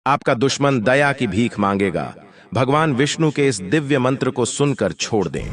आपका दुश्मन दया की भीख मांगेगा। भगवान विष्णु के इस दिव्य मंत्र को सुनकर छोड़ दें।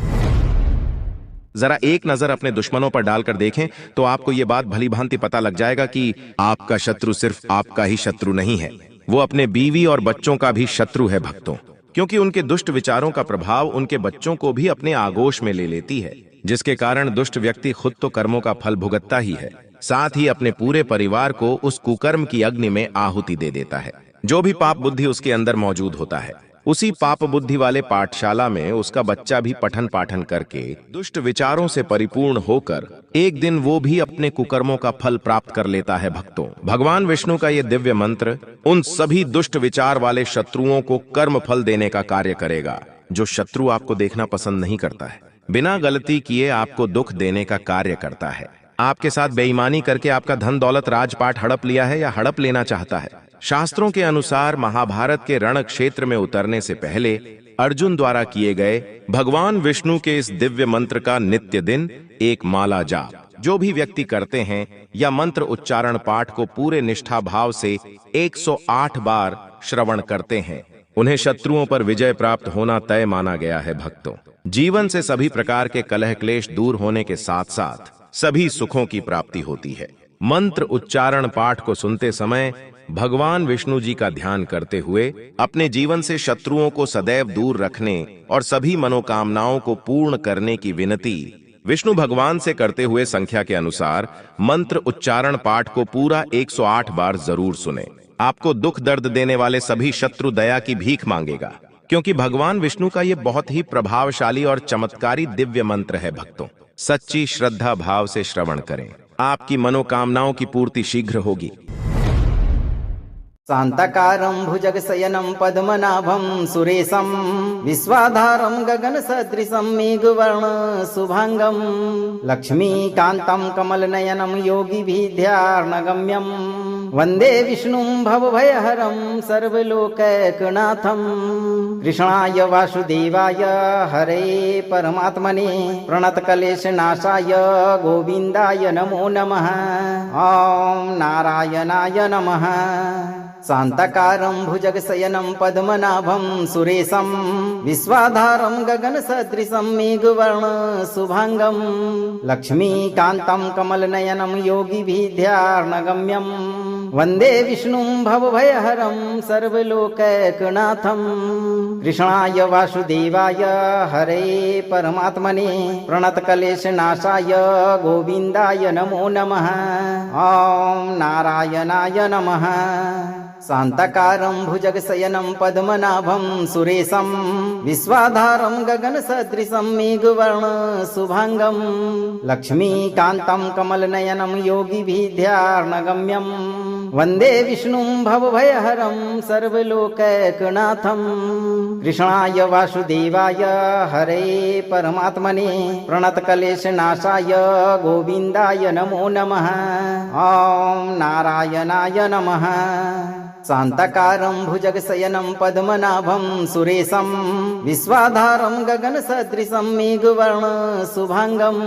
जरा एक नजर अपने दुश्मनों पर डालकर देखें तो आपको यह बात भली भांति पता लग जाएगा कि आपका शत्रु सिर्फ आपका ही शत्रु नहीं है, वो अपने बीवी और बच्चों का भी शत्रु है भक्तों। क्योंकि उनके दुष्ट विचारों का प्रभाव उनके बच्चों को भी अपने आगोश में ले लेती है, जिसके कारण दुष्ट व्यक्ति खुद तो कर्मों का फल भुगतता ही है, साथ ही अपने पूरे परिवार को उस कुकर्म की अग्नि में आहुति दे देता है। जो भी पाप बुद्धि उसके अंदर मौजूद होता है, उसी पाप बुद्धि वाले पाठशाला में उसका बच्चा भी पठन पाठन करके दुष्ट विचारों से परिपूर्ण होकर एक दिन वो भी अपने कुकर्मों का फल प्राप्त कर लेता है भक्तों। भगवान विष्णु का ये दिव्य मंत्र उन सभी दुष्ट विचार वाले शत्रुओं को कर्म फल देने का कार्य करेगा। जो शत्रु आपको देखना पसंद नहीं करता है, बिना गलती किए आपको दुख देने का कार्य करता है, आपके साथ बेईमानी करके आपका धन दौलत राजपाट हड़प लिया है या हड़प लेना चाहता है। शास्त्रों के अनुसार महाभारत के रण क्षेत्र में उतरने से पहले अर्जुन द्वारा किए गए भगवान विष्णु के इस दिव्य मंत्र का नित्य दिन एक माला जाप जो भी व्यक्ति करते हैं या मंत्र उच्चारण पाठ को पूरे निष्ठा भाव से 108 बार श्रवण करते हैं, उन्हें शत्रुओं पर विजय प्राप्त होना तय माना गया है भक्तों। जीवन से सभी प्रकार के कलह क्लेश दूर होने के साथ साथ सभी सुखों की प्राप्ति होती है। मंत्र उच्चारण पाठ को सुनते समय भगवान विष्णु जी का ध्यान करते हुए अपने जीवन से शत्रुओं को सदैव दूर रखने और सभी मनोकामनाओं को पूर्ण करने की विनती विष्णु भगवान से करते हुए संख्या के अनुसार मंत्र उच्चारण पाठ को पूरा 108 बार जरूर सुने। आपको दुख दर्द देने वाले सभी शत्रु दया की भीख मांगेगा, क्योंकि भगवान विष्णु का यह बहुत ही प्रभावशाली और चमत्कारी दिव्य मंत्र है भक्तों। सच्ची श्रद्धा भाव से श्रवण करें, आपकी मनोकामनाओं की पूर्ति शीघ्र होगी। शांताकारं भुजगशयनं पद्मनाभं सुरेशं विश्वाधारं गगनसदृशं मेघवर्णं शुभांगं लक्ष्मीकान्तं कमलनयनं योगिभिर्ध्यानगम्यं वन्दे विष्णुं भवभयहरं सर्वलोकैकनाथं कृष्णाय वासुदेवाय हरे परमात्मने प्रणतक्लेशनाशाय गोविन्दाय नमो नमः। ॐ नारायणाय नमः। शांताकारं भुजगशयनं पद्मनाभं सुरेशं विश्वाधारं गगनसदृशं मेघवर्णं शुभांगं लक्ष्मीकान्तं कमलनयनं योगिभिर्ध्यानगम्यं वन्दे विष्णुं भवभयहरं सर्वलोकैकनाथं कृष्णाय वासुदेवाय हरे परमात्मने प्रणतक्लेशनाशाय गोविन्दाय नमो नमः। ॐ नारायणाय नमः। शांताकारं भुजगशयनं पद्मनाभं सुरेशं विश्वाधारं गगनसदृशं मेघवर्णं शुभांगं लक्ष्मीकान्तं कमलनयनं योगिभिर्ध्यानगम्यं वन्दे विष्णुं भवभयहरं सर्वलोकैकनाथं कृष्णाय वासुदेवाय हरे परमात्मने प्रणतक्लेशनाशाय गोविन्दाय नमो नमः। ॐ नारायणाय नमः। शांताकारं भुजगशयनं पद्मनाभं सुरेशं विश्वाधारं गगनसदृशं मेघवर्णं शुभांगं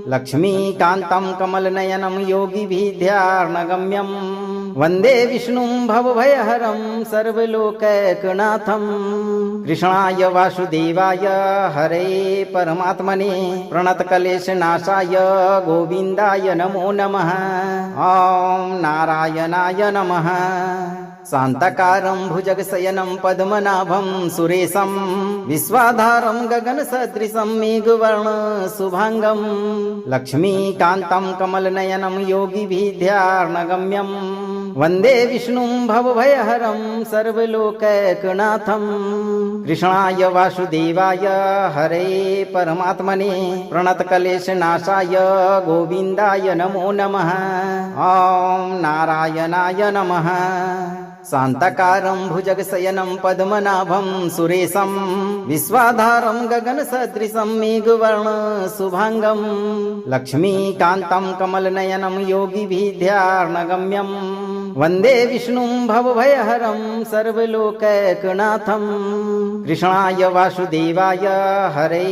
लक्ष्मीकान्तं कमलनयनं योगिभिर्ध्यानगम्यं वन्दे विष्णुं भवभयहरं सर्वलोकैकनाथं कृष्णाय वासुदेवाय हरे परमात्मने प्रणतक्लेशनाशाय गोविन्दाय नमो नमः। ॐ नारायणाय नमः। शांताकारं भुजगशयनं पद्मनाभं सुरेशं विश्वाधारं गगनसदृशं मेघवर्णं शुभांगं लक्ष्मीकान्तं कमलनयनं योगिभिर्ध्यानगम्यं वन्दे विष्णुं भवभयहरं सर्वलोकैकनाथं कृष्णाय वासुदेवाय हरे परमात्मने प्रणतक्लेशनाशाय गोविन्दाय नमो नमः। ॐ नारायणाय नमः। शांताकारं भुजगशयनं पद्मनाभं सुरेशं विश्वाधारं गगनसदृशं मेघवर्णं शुभांगं लक्ष्मीकान्तं कमलनयनं योगिभिर्ध्यानगम्यं वन्दे विष्णुं भवभयहरं सर्वलोकैकनाथं कृष्णाय वासुदेवाय हरे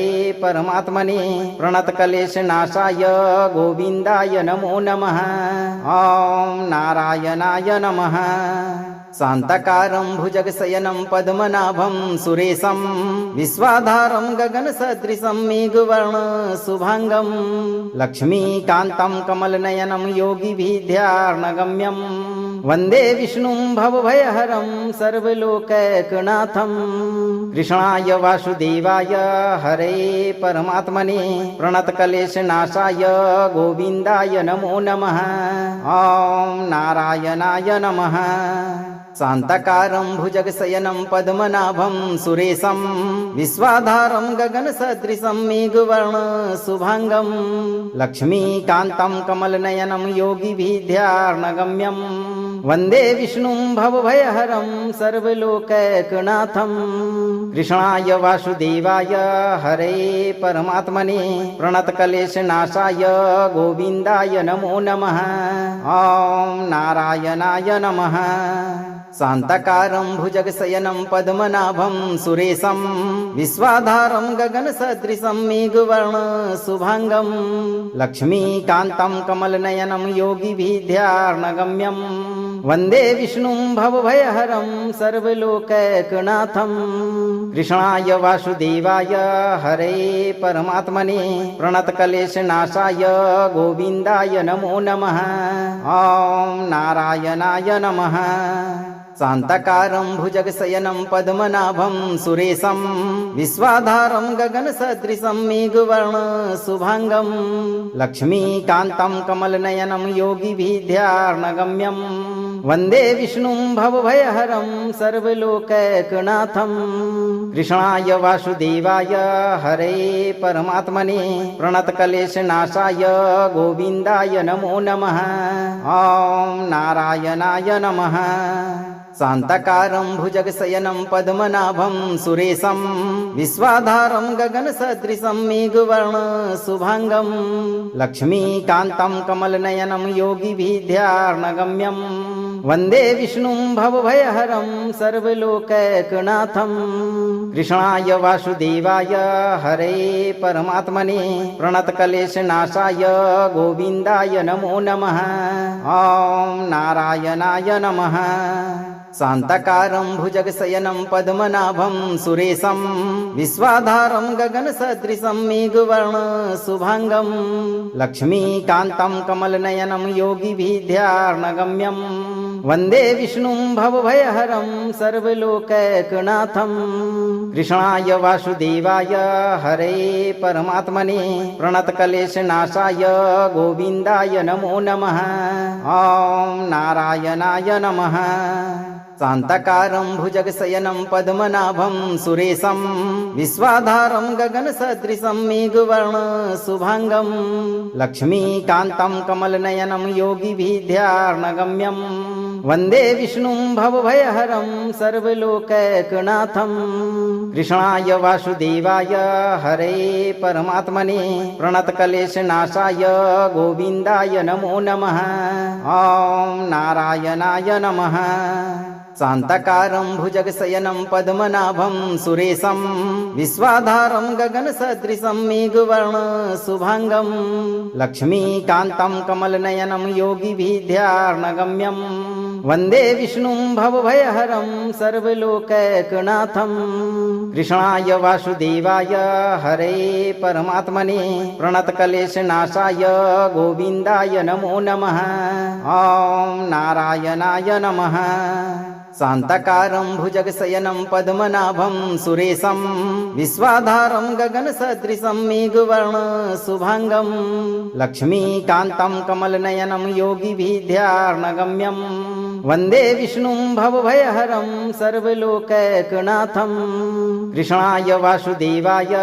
परमात्मने प्रणतक्लेशनाशाय गोविन्दाय नमो नमः। ॐ नारायणाय नमः। शान्ताकारं भुजगशयनं पद्मनाभं सुरेशं विश्वाधारं गगनसदृशं मेघवर्णशुभाङ्गं लक्ष्मीकान्तं कमलनयनं योगिभिर्ध्यानगम्यं वन्दे विष्णुं भवभयहरं सर्वलोकैकनाथं कृष्णाय वासुदेवाय हरे परमात्मने प्रणतक्लेशनाशाय गोविन्दाय नमो नमः। ॐ नारायणाय नमः। शान्ताकारं भुजगशयनं पद्मनाभं सुरेशं विश्वाधारं गगनसदृशं मेघवर्णशुभाङ्गं लक्ष्मीकान्तं कमलनयनं योगिभिर्ध्यानगम्यं वन्दे विष्णुं भवभयहरं सर्वलोकैकनाथं कृष्णाय वासुदेवाय हरे परमात्मने प्रणतक्लेशनाशाय गोविन्दाय नमो नमः। ॐ नारायणाय नमः। शान्ताकारं भुजगशयनं पद्मनाभं सुरेशं विश्वाधारं गगनसदृशं मेघवर्णशुभाङ्गं लक्ष्मीकान्तं कमलनयनं योगिभिर्ध्यानगम्यं वन्दे विष्णुं भवभयहरं सर्वलोकैकनाथं कृष्णाय वासुदेवाय हरे परमात्मने प्रणतक्लेशनाशाय गोविन्दाय नमो नमः। ॐ नारायणाय नमः। शान्ताकारं भुजगशयनं पद्मनाभं सुरेशं विश्वाधारं गगनसदृशं मेघवर्णशुभाङ्गं लक्ष्मीकान्तं कमलनयनं योगिभिर्ध्यानगम्यं वन्दे विष्णुं भवभयहरं सर्वलोकैकनाथं कृष्णाय वासुदेवाय हरे परमात्मने प्रणतक्लेशनाशाय गोविन्दाय नमो नमः। ॐ नारायणाय नमः। शान्ताकारं भुजगशयनं पद्मनाभं सुरेशं विश्वाधारं गगनसदृशं मेघवर्णशुभाङ्गं लक्ष्मीकान्तं कमलनयनं योगिभिर्ध्यानगम्यं वन्दे विष्णुं भवभयहरं सर्वलोकैकनाथं कृष्णाय वासुदेवाय हरे परमात्मने प्रणतक्लेशनाशाय गोविन्दाय नमो नमः। ॐ नारायणाय नमः। शान्ताकारं भुजगशयनं पद्मनाभं सुरेशं विश्वाधारं गगनसदृशं मेघवर्णशुभाङ्गं लक्ष्मीकान्तं कमलनयनं योगिभिर्ध्यानगम्यं वन्दे विष्णुं भवभयहरं सर्वलोकैकनाथं कृष्णाय वासुदेवाय हरे परमात्मने प्रणतक्लेशनाशाय गोविन्दाय नमो नमः। ॐ नारायणाय नमः। शान्ताकारं भुजगशयनं पद्मनाभं सुरेशं विश्वाधारं गगनसदृशं मेघवर्णशुभाङ्गं लक्ष्मीकान्तं कमलनयनं योगिभिर्ध्यानगम्यं वन्दे विष्णुं भवभयहरं सर्वलोकैकनाथं कृष्णाय वासुदेवाय हरे परमात्मने प्रणतक्लेशनाशाय गोविन्दाय नमो नमः। ॐ नारायणाय नमः। शान्ताकारं भुजगशयनं पद्मनाभं सुरेशं विश्वाधारं गगनसदृशं मेघवर्णशुभाङ्गं लक्ष्मीकान्तं कमलनयनं योगिभिर्ध्यानगम्यं वन्दे विष्णुं भवभयहरं सर्वलोकैकनाथं कृष्णाय वासुदेवाय हरे परमात्मने प्रणतक्लेशनाशाय गोविन्दाय नमो नमः। ॐ नारायणाय नमः। शान्ताकारं भुजगशयनं पद्मनाभं सुरेशं विश्वाधारं गगनसदृशं मेघवर्णशुभाङ्गं लक्ष्मीकान्तं कमलनयनं योगिभिर्ध्यानगम्यं वन्दे विष्णुं भवभयहरं सर्वलोकैकनाथं कृष्णाय वासुदेवाय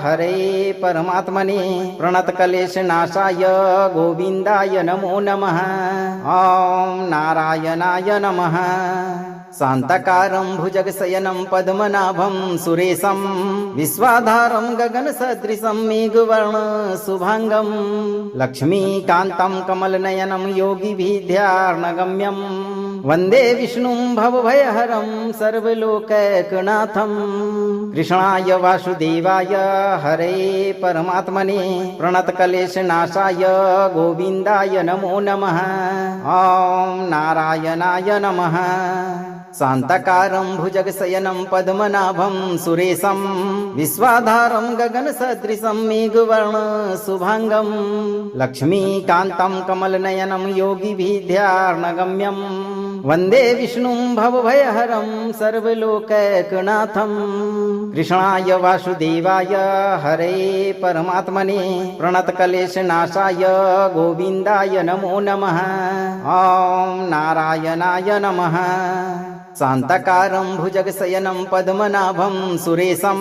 हरे परमात्मने प्रणतक्लेशनाशाय गोविन्दाय नमो नमः। ॐ नारायणाय नमः। शान्ताकारं भुजगशयनं पद्मनाभं सुरेशं विश्वाधारं गगनसदृशं मेघवर्णशुभाङ्गं लक्ष्मीकान्तं कमलनयनं योगिभिर्ध्यानगम्यं वन्दे विष्णुं भवभयहरं सर्वलोकैकनाथं कृष्णाय वासुदेवाय हरे परमात्मने प्रणतक्लेशनाशाय गोविन्दाय नमो नमः। ॐ नारायणाय नमः। शान्ताकारं भुजगशयनं पद्मनाभं सुरेशं विश्वाधारं गगनसदृशं मेघवर्णशुभाङ्गं लक्ष्मीकान्तं कमलनयनं योगिभिर्ध्यानगम्यं वन्दे विष्णुं भवभयहरं सर्वलोकैकनाथं कृष्णाय वासुदेवाय हरे परमात्मने प्रणतक्लेशनाशाय गोविन्दाय नमो नमः। ॐ नारायणाय नमः। शान्ताकारं भुजगशयनं पद्मनाभं सुरेशं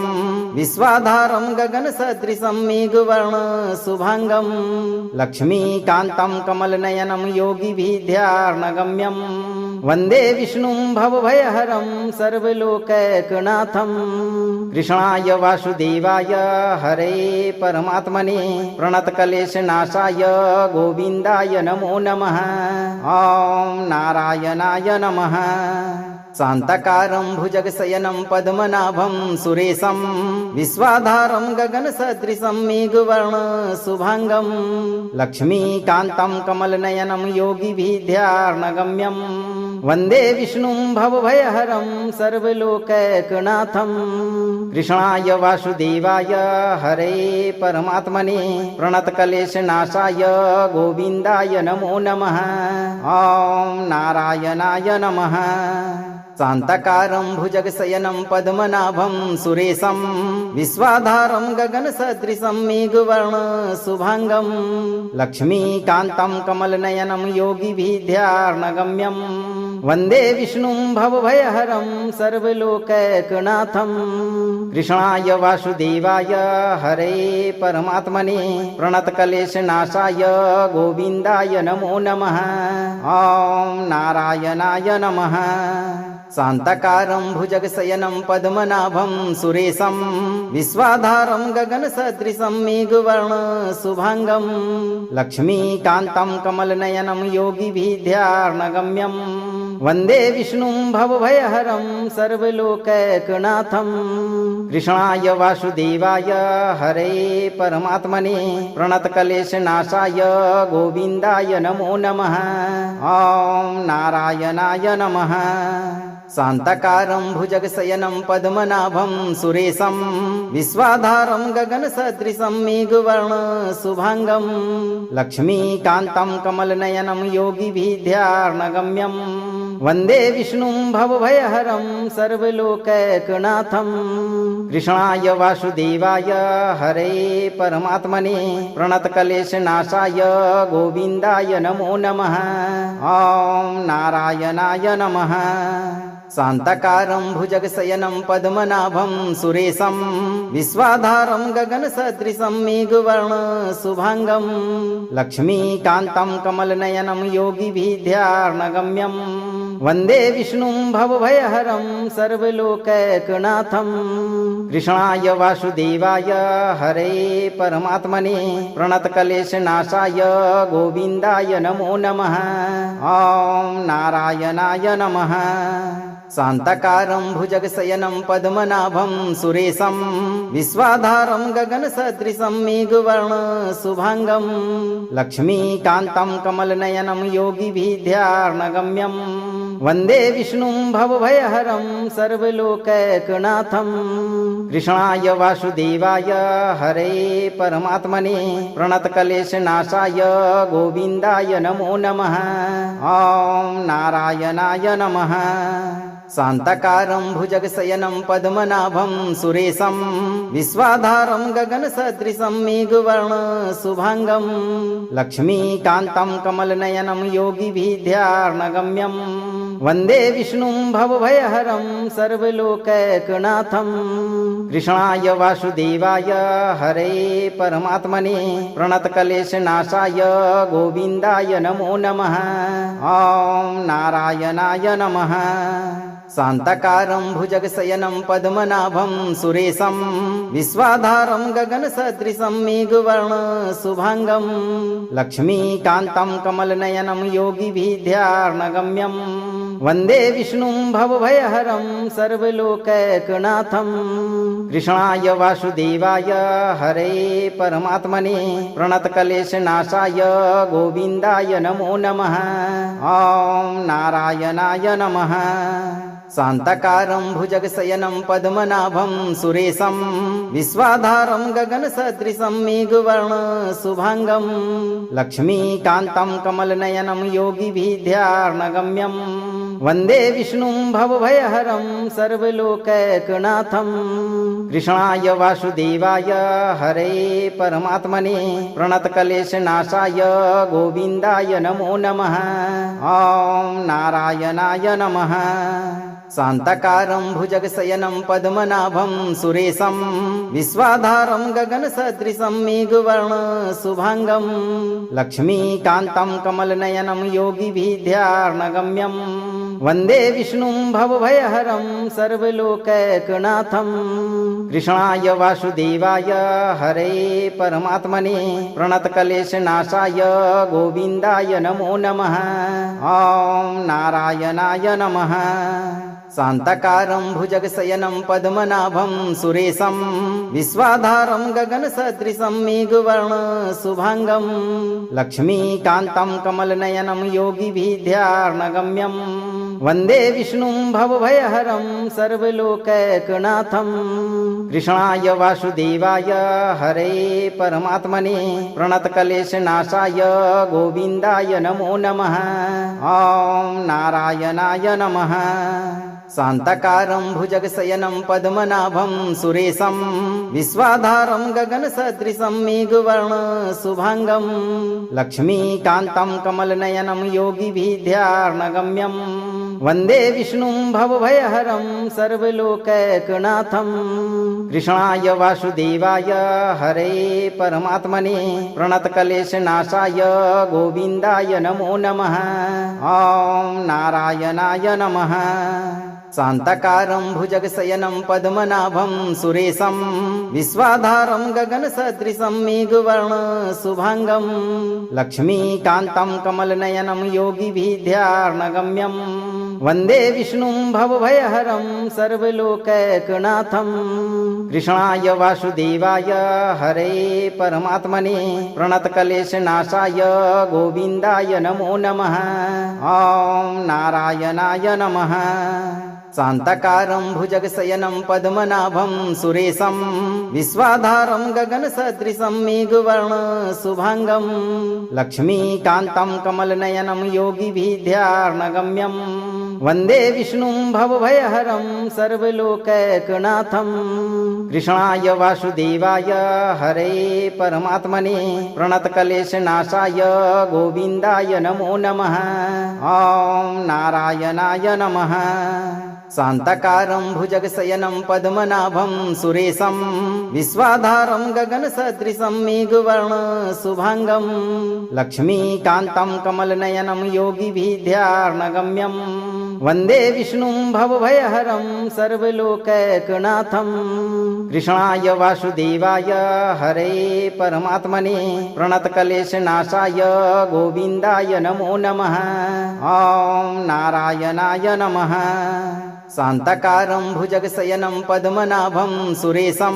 विश्वाधारं गगनसदृशं मेघवर्णशुभाङ्गं लक्ष्मीकान्तं कमलनयनं योगिभिर्ध्यानगम्यं वन्दे विष्णुं भवभयहरं सर्वलोकैकनाथं कृष्णाय वासुदेवाय हरे परमात्मने प्रणतक्लेशनाशाय गोविन्दाय नमो नमः। ॐ नारायणाय नमः। शान्ताकारं भुजगशयनं पद्मनाभं सुरेशं विश्वाधारं गगनसदृशं मेघवर्णशुभाङ्गं लक्ष्मीकान्तं कमलनयनं योगिभिर्ध्यानगम्यं वन्दे विष्णुं भवभयहरं सर्वलोकैकनाथं कृष्णाय वासुदेवाय हरे परमात्मने प्रणतक्लेशनाशाय गोविन्दाय नमो नमः। ॐ नारायणाय नमः। शान्ताकारं भुजगशयनं पद्मनाभं सुरेशं विश्वाधारं गगनसदृशं मेघवर्णशुभाङ्गं लक्ष्मीकान्तं कमलनयनं योगिभिर्ध्यानगम्यं वन्दे विष्णुं भवभयहरं सर्वलोकैकनाथं कृष्णाय वासुदेवाय हरे परमात्मने प्रणतक्लेशनाशाय गोविन्दाय नमो नमः। ॐ नारायणाय नमः। शान्ताकारं भुजगशयनं पद्मनाभं सुरेशं विश्वाधारं गगनसदृशं मेघवर्णशुभाङ्गं लक्ष्मीकान्तं कमलनयनं योगिभिर्ध्यानगम्यं वन्दे विष्णुं भवभयहरं सर्वलोकैकनाथं कृष्णाय वासुदेवाय हरे परमात्मने प्रणतक्लेशनाशाय गोविन्दाय नमो नमः। ॐ नारायणाय नमः। शान्ताकारं भुजगशयनं पद्मनाभं सुरेशं विश्वाधारं गगनसदृशं मेघवर्णशुभाङ्गं लक्ष्मीकान्तं कमलनयनं योगिभिर्ध्यानगम्यं वन्दे विष्णुं भवभयहरं सर्वलोकैकनाथं कृष्णाय वासुदेवाय हरे परमात्मने प्रणतक्लेशनाशाय गोविन्दाय नमो नमः। ॐ नारायणाय नमः। शान्ताकारं भुजगशयनं पद्मनाभं सुरेशं विश्वाधारं गगनसदृशं मेघवर्णशुभाङ्गं लक्ष्मीकान्तं कमलनयनं योगिभिर्ध्यानगम्यं वन्दे विष्णुं भवभयहरं सर्वलोकैकनाथं कृष्णाय वासुदेवाय हरे परमात्मने प्रणतक्लेशनाशाय गोविन्दाय नमो नमः। ॐ नारायणाय नमः। शान्ताकारं भुजगशयनं पद्मनाभं सुरेशं विश्वाधारं गगनसदृशं मेघवर्णशुभाङ्गं लक्ष्मीकान्तं कमलनयनं योगिभिर्ध्यानगम्यं वन्दे विष्णुं भवभयहरं सर्वलोकैकनाथं कृष्णाय वासुदेवाय हरे परमात्मने प्रणतक्लेशनाशाय गोविन्दाय नमो नमः। ॐ नारायणाय नमः। शान्ताकारं भुजगशयनं पद्मनाभं सुरेशं विश्वाधारं गगनसदृशं मेघवर्णशुभाङ्गं लक्ष्मीकान्तं कमलनयनं योगिभिर्ध्यानगम्यं वन्दे विष्णुं भवभयहरं सर्वलोकैकनाथं कृष्णाय वासुदेवाय हरे परमात्मने प्रणतक्लेशनाशाय गोविन्दाय नमो नमः। ॐ नारायणाय नमः। शान्ताकारं भुजगशयनं पद्मनाभं सुरेशं विश्वाधारं गगनसदृशं मेघवर्णशुभाङ्गं लक्ष्मीकान्तं कमलनयनं योगिभिर्ध्यानगम्यं वन्दे विष्णुं भवभयहरं सर्वलोकैकनाथं कृष्णाय वासुदेवाय हरे परमात्मने प्रणतक्लेशनाशाय गोविन्दाय नमो नमः। ॐ नारायणाय नमः। शान्ताकारं भुजगशयनं पद्मनाभं सुरेशं विश्वाधारं गगनसदृशं मेघवर्णशुभाङ्गं लक्ष्मीकान्तं कमलनयनं योगिभिर्ध्यानगम्यं वन्दे विष्णुं भवभयहरं सर्वलोकैकनाथं कृष्णाय वासुदेवाय हरे परमात्मने प्रणतक्लेशनाशाय गोविन्दाय नमो नमः। ॐ नारायणाय नमः। शान्ताकारं भुजगशयनं पद्मनाभं सुरेशं विश्वाधारं गगनसदृशं मेघवर्णशुभाङ्गं लक्ष्मीकान्तं कमलनयनं योगिभिर्ध्यानगम्यं वन्दे विष्णुं भवभयहरं सर्वलोकैकनाथं कृष्णाय वासुदेवाय हरे परमात्मने प्रणतक्लेशनाशाय गोविन्दाय नमो नमः। ॐ नारायणाय नमः। शान्ताकारं भुजगशयनं पद्मनाभं सुरेशं विश्वाधारं गगनसदृशं मेघवर्णशुभाङ्गं लक्ष्मीकान्तं कमलनयनं योगिभिर्ध्यानगम्यं वन्दे विष्णुं भवभयहरं सर्वलोकैकनाथं कृष्णाय वासुदेवाय हरे परमात्मने प्रणतक्लेशनाशाय गोविन्दाय नमो नमः। ॐ नारायणाय नमः। शान्ताकारं भुजगशयनं पद्मनाभं सुरेशं विश्वाधारं गगनसदृशं मेघवर्णशुभाङ्गं लक्ष्मीकान्तं कमलनयनं योगिभिर्ध्यानगम्यं वन्दे विष्णुं भवभयहरं सर्वलोकैकनाथं कृष्णाय वासुदेवाय हरे परमात्मने प्रणतक्लेशनाशाय गोविन्दाय नमो नमः। ॐ नारायणाय नमः। शान्ताकारं भुजगशयनं पद्मनाभं सुरेशं विश्वाधारं गगनसदृशं मेघवर्णशुभाङ्गं लक्ष्मीकान्तं कमलनयनं योगिभिर्ध्यानगम्यं वन्दे विष्णुं भवभयहरं सर्वलोकैकनाथं कृष्णाय वासुदेवाय हरे परमात्मने प्रणतक्लेशनाशाय गोविन्दाय नमो नमः। ॐ नारायणाय नमः। शान्ताकारं भुजगशयनं पद्मनाभं सुरेशं विश्वाधारं गगनसदृशं मेघवर्णशुभाङ्गं लक्ष्मीकान्तं कमलनयनं योगिभिर्ध्यानगम्यं वन्दे विष्णुं भवभयहरं सर्वलोकैकनाथं कृष्णाय वासुदेवाय हरे परमात्मने प्रणतक्लेशनाशाय गोविन्दाय नमो नमः। ॐ नारायणाय नमः। शान्ताकारं भुजगशयनं पद्मनाभं सुरेशं विश्वाधारं गगनसदृशं मेघवर्णशुभाङ्गं लक्ष्मीकान्तं कमलनयनं योगिभिर्ध्यानगम्यं वन्दे विष्णुं भवभयहरं सर्वलोकैकनाथं कृष्णाय वासुदेवाय हरे परमात्मने प्रणतक्लेशनाशाय गोविन्दाय नमो नमः। ॐ नारायणाय नमः। शान्ताकारं भुजगशयनं पद्मनाभं सुरेशं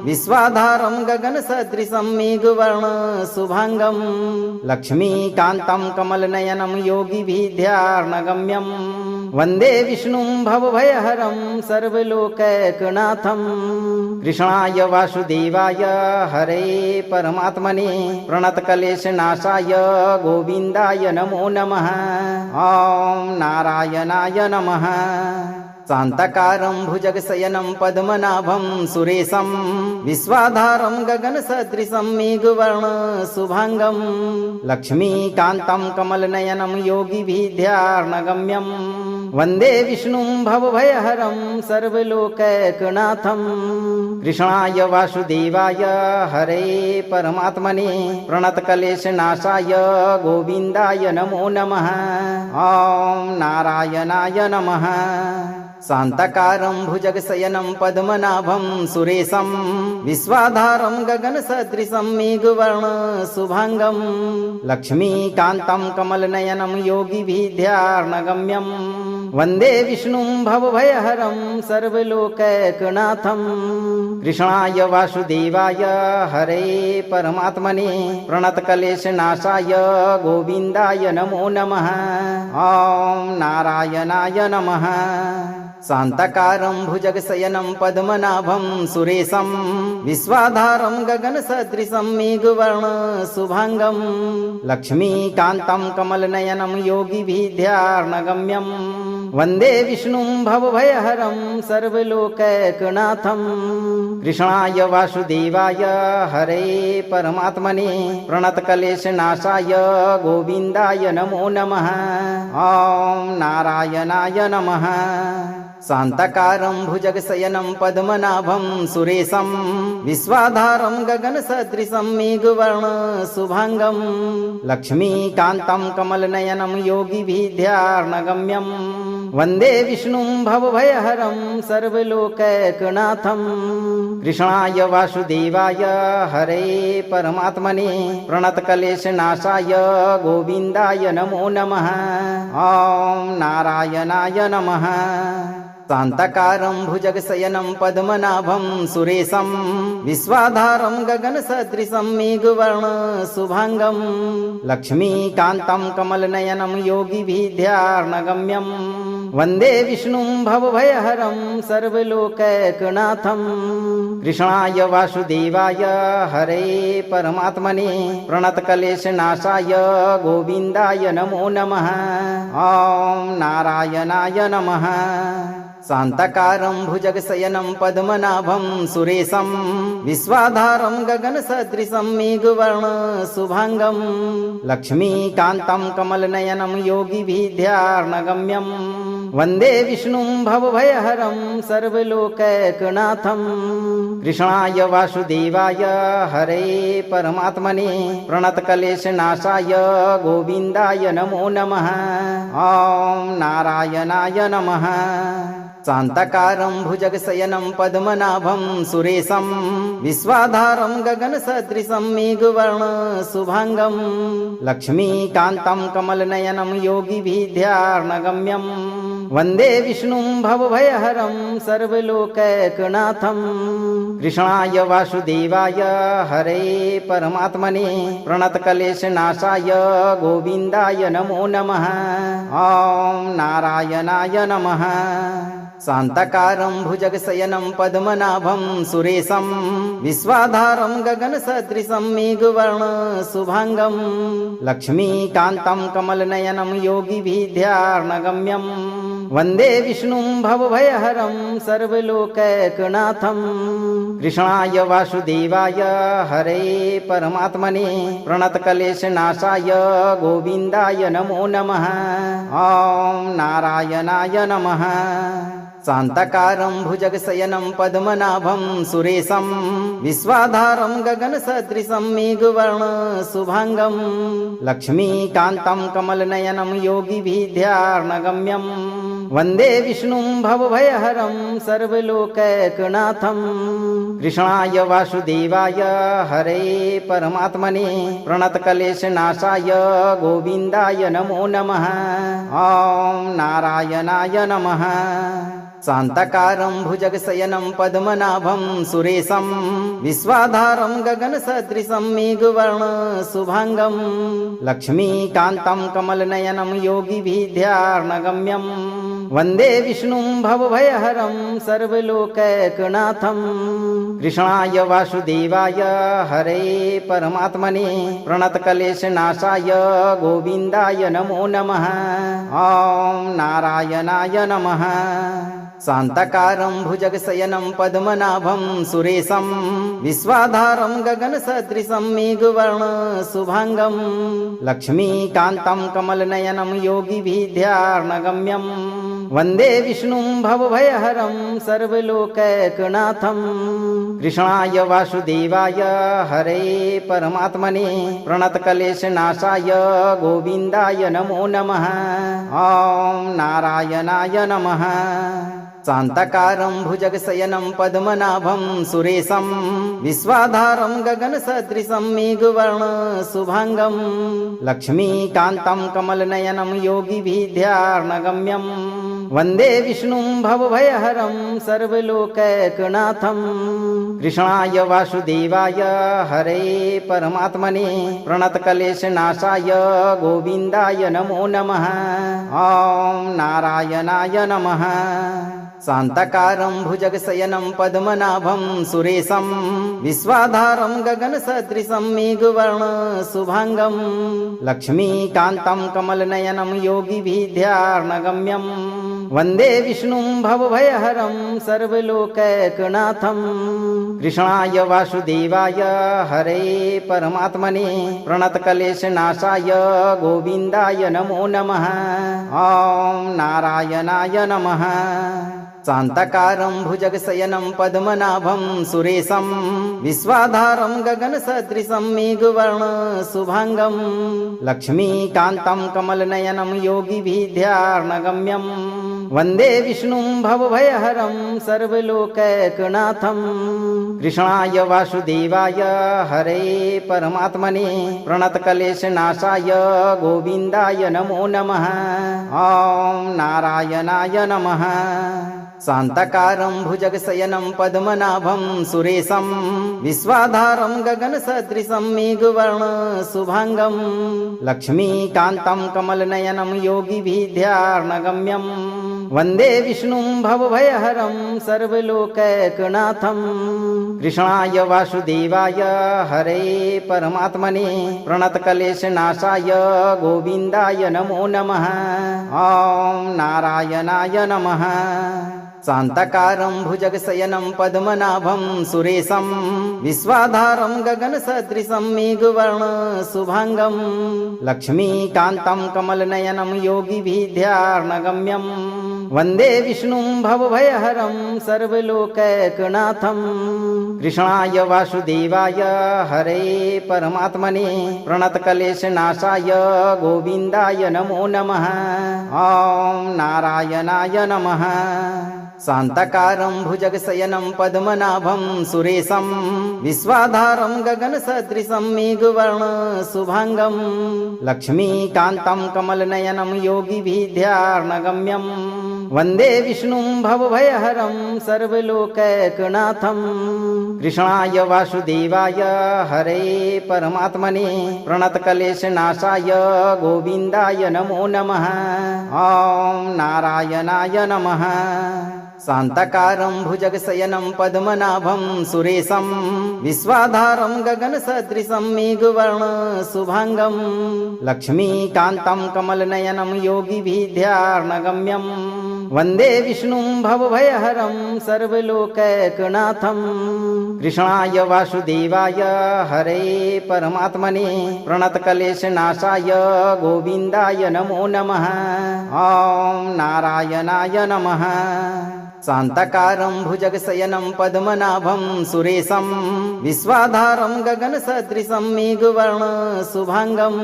विश्वाधारं गगनसदृशं मेघवर्णशुभाङ्गं लक्ष्मीकान्तं कमलनयनं योगिभिर्ध्यानगम्यं वन्दे विष्णुं भवभयहरं सर्वलोकैकनाथं कृष्णाय वासुदेवाय हरे परमात्मने प्रणतक्लेशनाशाय गोविन्दाय नमो नमः। ॐ नारायणाय नमः। शान्ताकारं भुजगशयनं पद्मनाभं सुरेशं विश्वाधारं गगनसदृशं मेघवर्णशुभाङ्गं लक्ष्मीकान्तं कमलनयनं योगिभिर्ध्यानगम्यं वन्दे विष्णुं भवभयहरं सर्वलोकैकनाथं कृष्णाय वासुदेवाय हरे परमात्मने प्रणतक्लेशनाशाय गोविन्दाय नमो नमः। ॐ नारायणाय नमः। शान्ताकारं भुजगशयनं पद्मनाभं सुरेशं विश्वाधारं गगनसदृशं मेघवर्णशुभाङ्गं लक्ष्मीकान्तं कमलनयनं योगिभिर्ध्यानगम्यं वन्दे विष्णुं भवभयहरं सर्वलोकैकनाथं कृष्णाय वासुदेवाय हरे परमात्मने प्रणतक्लेशनाशाय गोविन्दाय नमो नमः। ॐ नारायणाय नमः। शान्ताकारं भुजगशयनं पद्मनाभं सुरेशं विश्वाधारं गगनसदृशं मेघवर्णशुभाङ्गं लक्ष्मीकान्तं कमलनयनं योगिभिर्ध्यानगम्यं वन्दे विष्णुं भवभयहरं सर्वलोकैकनाथं कृष्णाय वासुदेवाय हरे परमात्मने प्रणतक्लेशनाशाय गोविन्दाय नमो नमः। ॐ नारायणाय नमः। शान्ताकारं भुजगशयनं पद्मनाभं सुरेशं विश्वाधारं गगनसदृशं मेघवर्णशुभाङ्गं लक्ष्मीकान्तं कमलनयनं योगिभिर्ध्यानगम्यं वन्दे विष्णुं भवभयहरं सर्वलोकैकनाथं कृष्णाय वासुदेवाय हरे परमात्मने प्रणतक्लेशनाशाय गोविन्दाय नमो नमः। ॐ नारायणाय नमः। शान्ताकारं भुजगशयनं पद्मनाभं सुरेशं विश्वाधारं गगनसदृशं मेघवर्णशुभाङ्गं लक्ष्मीकान्तं कमलनयनं योगिभिर्ध्यानगम्यं वन्दे विष्णुं भवभयहरं सर्वलोकैकनाथं कृष्णाय वासुदेवाय हरे परमात्मने प्रणतक्लेशनाशाय गोविन्दाय नमो नमः। ॐ नारायणाय नमः। शान्ताकारं भुजगशयनं पद्मनाभं सुरेशं विश्वाधारं गगनसदृशं मेघवर्णशुभाङ्गं लक्ष्मीकान्तं कमलनयनं योगिभिर्ध्यानगम्यं वन्दे विष्णुं भवभयहरं सर्वलोकैकनाथं कृष्णाय वासुदेवाय हरे परमात्मने प्रणतक्लेशनाशाय गोविन्दाय नमो नमः। ॐ नारायणाय नमः। शान्ताकारं भुजगशयनं पद्मनाभं सुरेशं विश्वाधारं गगनसदृशं मेघवर्णशुभाङ्गं लक्ष्मीकान्तं कमलनयनं योगिभिर्ध्यानगम्यं वन्दे विष्णुं भवभयहरं सर्वलोकैकनाथं कृष्णाय वासुदेवाय हरे परमात्मने प्रणतक्लेशनाशाय गोविन्दाय नमो नमः। ॐ नारायणाय नमः। शान्ताकारं भुजगशयनं पद्मनाभं सुरेशं विश्वाधारं गगनसदृशं मेघवर्णशुभाङ्गं लक्ष्मीकान्तं कमलनयनं योगिभिर्ध्यानगम्यं वन्दे विष्णुं भवभयहरं सर्वलोकैकनाथं कृष्णाय वासुदेवाय हरे परमात्मने प्रणतक्लेशनाशाय गोविन्दाय नमो नमः। ॐ नारायणाय नमः। शान्ताकारं भुजगशयनं पद्मनाभं सुरेशं विश्वाधारं गगनसदृशं मेघवर्णशुभाङ्गं लक्ष्मीकान्तं कमलनयनं योगिभिर्ध्यानगम्यं वन्दे विष्णुं भवभयहरं सर्वलोकैकनाथं कृष्णाय वासुदेवाय हरे परमात्मने प्रणतक्लेशनाशाय गोविन्दाय नमो नमः। ॐ नारायणाय नमः। शान्ताकारं भुजगशयनं पद्मनाभं सुरेशं विश्वाधारं गगनसदृशं मेघवर्णशुभाङ्गं लक्ष्मीकान्तं कमलनयनं योगिभिर्ध्यानगम्यं वन्दे विष्णुं भवभयहरं सर्वलोकैकनाथं कृष्णाय वासुदेवाय हरे परमात्मने प्रणतक्लेशनाशाय गोविन्दाय नमो नमः। ॐ नारायणाय नमः। शान्ताकारं भुजगशयनं पद्मनाभं सुरेशं विश्वाधारं गगनसदृशं मेघवर्णशुभाङ्गं लक्ष्मीकान्तं कमलनयनं योगिभिर्ध्यानगम्यं वन्दे विष्णुं भवभयहरं सर्वलोकैकनाथं कृष्णाय वासुदेवाय हरे परमात्मने प्रणतक्लेशनाशाय गोविन्दाय नमो नमः। ॐ नारायणाय नमः। शान्ताकारं भुजगशयनं पद्मनाभं सुरेशं विश्वाधारं गगनसदृशं मेघवर्णशुभाङ्गं लक्ष्मीकान्तं कमलनयनं योगिभिर्ध्यानगम्यं वन्दे विष्णुं भवभयहरं सर्वलोकैकनाथं कृष्णाय वासुदेवाय हरे परमात्मने प्रणतक्लेशनाशाय गोविन्दाय नमो नमः। ॐ नारायणाय नमः। शान्ताकारं भुजगशयनं पद्मनाभं सुरेशं विश्वाधारं गगनसदृशं मेघवर्णशुभाङ्गं लक्ष्मीकान्तं कमलनयनं योगिभिर्ध्यानगम्यं वन्दे विष्णुं भवभयहरं सर्वलोकैकनाथं कृष्णाय वासुदेवाय हरे परमात्मने प्रणतक्लेशनाशाय गोविन्दाय नमो नमः। ॐ नारायणाय नमः। शान्ताकारं भुजगशयनं पद्मनाभं सुरेशं विश्वाधारं गगनसदृशं मेघवर्णशुभाङ्गं लक्ष्मीकान्तं कमलनयनं योगिभिर्ध्यानगम्यं वन्दे विष्णुं भवभयहरं सर्वलोकैकनाथं कृष्णाय वासुदेवाय हरे परमात्मने प्रणतक्लेशनाशाय गोविन्दाय नमो नमः। ॐ नारायणाय नमः। शान्ताकारं भुजगशयनं पद्मनाभं सुरेशं विश्वाधारं गगनसदृशं मेघवर्णशुभाङ्गं लक्ष्मीकान्तं कमलनयनं योगिभिर्ध्यानगम्यं वन्दे विष्णुं भवभयहरं सर्वलोकैकनाथं कृष्णाय वासुदेवाय हरे परमात्मने प्रणतक्लेशनाशाय गोविन्दाय नमो नमः। ॐ नारायणाय नमः। शान्ताकारं भुजगशयनं पद्मनाभं सुरेशं विश्वाधारं गगनसदृशं मेघवर्णशुभाङ्गं लक्ष्मीकान्तं कमलनयनं योगिभिर्ध्यानगम्यं वन्दे विष्णुं भवभयहरं सर्वलोकैकनाथं कृष्णाय वासुदेवाय हरे परमात्मने प्रणतक्लेशनाशाय गोविन्दाय नमो नमः। ॐ नारायणाय नमः। शान्ताकारं भुजगशयनं पद्मनाभं सुरेशं विश्वाधारं गगनसदृशं मेघवर्णशुभाङ्गं लक्ष्मीकान्तं कमलनयनं योगिभिर्ध्यानगम्यं वन्दे विष्णुं भवभयहरं सर्वलोकैकनाथं कृष्णाय वासुदेवाय हरे परमात्मने प्रणतक्लेशनाशाय गोविन्दाय नमो नमः। ॐ नारायणाय नमः। शान्ताकारं भुजगशयनं पद्मनाभं सुरेशं विश्वाधारं गगनसदृशं मेघवर्णशुभाङ्गं लक्ष्मीकान्तं कमलनयनं योगिभिर्ध्यानगम्यं वन्दे विष्णुं भवभयहरं सर्वलोकैकनाथं कृष्णाय वासुदेवाय हरे परमात्मने प्रणतक्लेशनाशाय गोविन्दाय नमो नमः। ॐ नारायणाय नमः। शान्ताकारं भुजगशयनं पद्मनाभं सुरेशं विश्वाधारं गगनसदृशं मेघवर्णशुभाङ्गं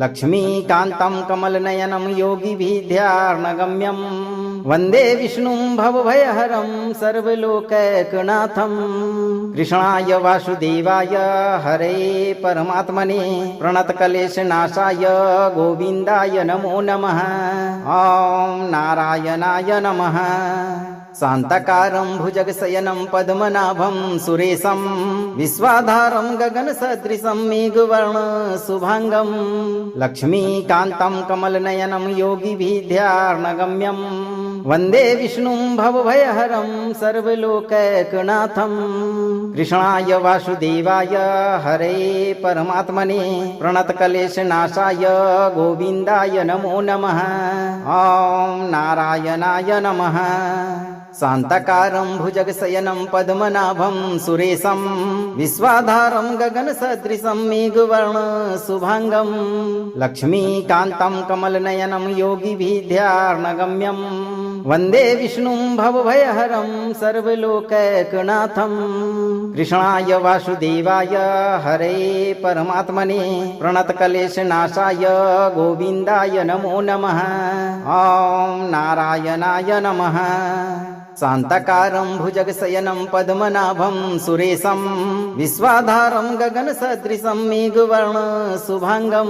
लक्ष्मीकान्तं कमलनयनं योगिभिर्ध्यानगम्यं वन्दे विष्णुं भवभयहरं सर्वलोकैकनाथं कृष्णाय वासुदेवाय हरे परमात्मने प्रणतक्लेशनाशाय गोविन्दाय नमो नमः। ॐ नारायणाय नमः। शान्ताकारं भुजगशयनं पद्मनाभं सुरेशं विश्वाधारं गगनसदृशं मेघवर्णशुभाङ्गं लक्ष्मीकान्तं कमलनयनं योगिभिर्ध्यानगम्यं वन्दे विष्णुं भवभयहरं सर्वलोकैकनाथं कृष्णाय वासुदेवाय हरे परमात्मने प्रणतक्लेशनाशाय गोविन्दाय नमो नमः। ॐ नारायणाय नमः। शान्ताकारं भुजगशयनं पद्मनाभं सुरेशं विश्वाधारं गगनसदृशं मेघवर्णशुभाङ्गं लक्ष्मीकान्तं कमलनयनं योगिभिर्ध्यानगम्यं वन्दे विष्णुं भवभयहरं सर्वलोकैकनाथं कृष्णाय वासुदेवाय हरे परमात्मने प्रणतक्लेशनाशाय गोविन्दाय नमो नमः। ॐ नारायणाय नमः। शान्ताकारं भुजगशयनं पद्मनाभं सुरेशं विश्वाधारं गगनसदृशं मेघवर्णशुभाङ्गं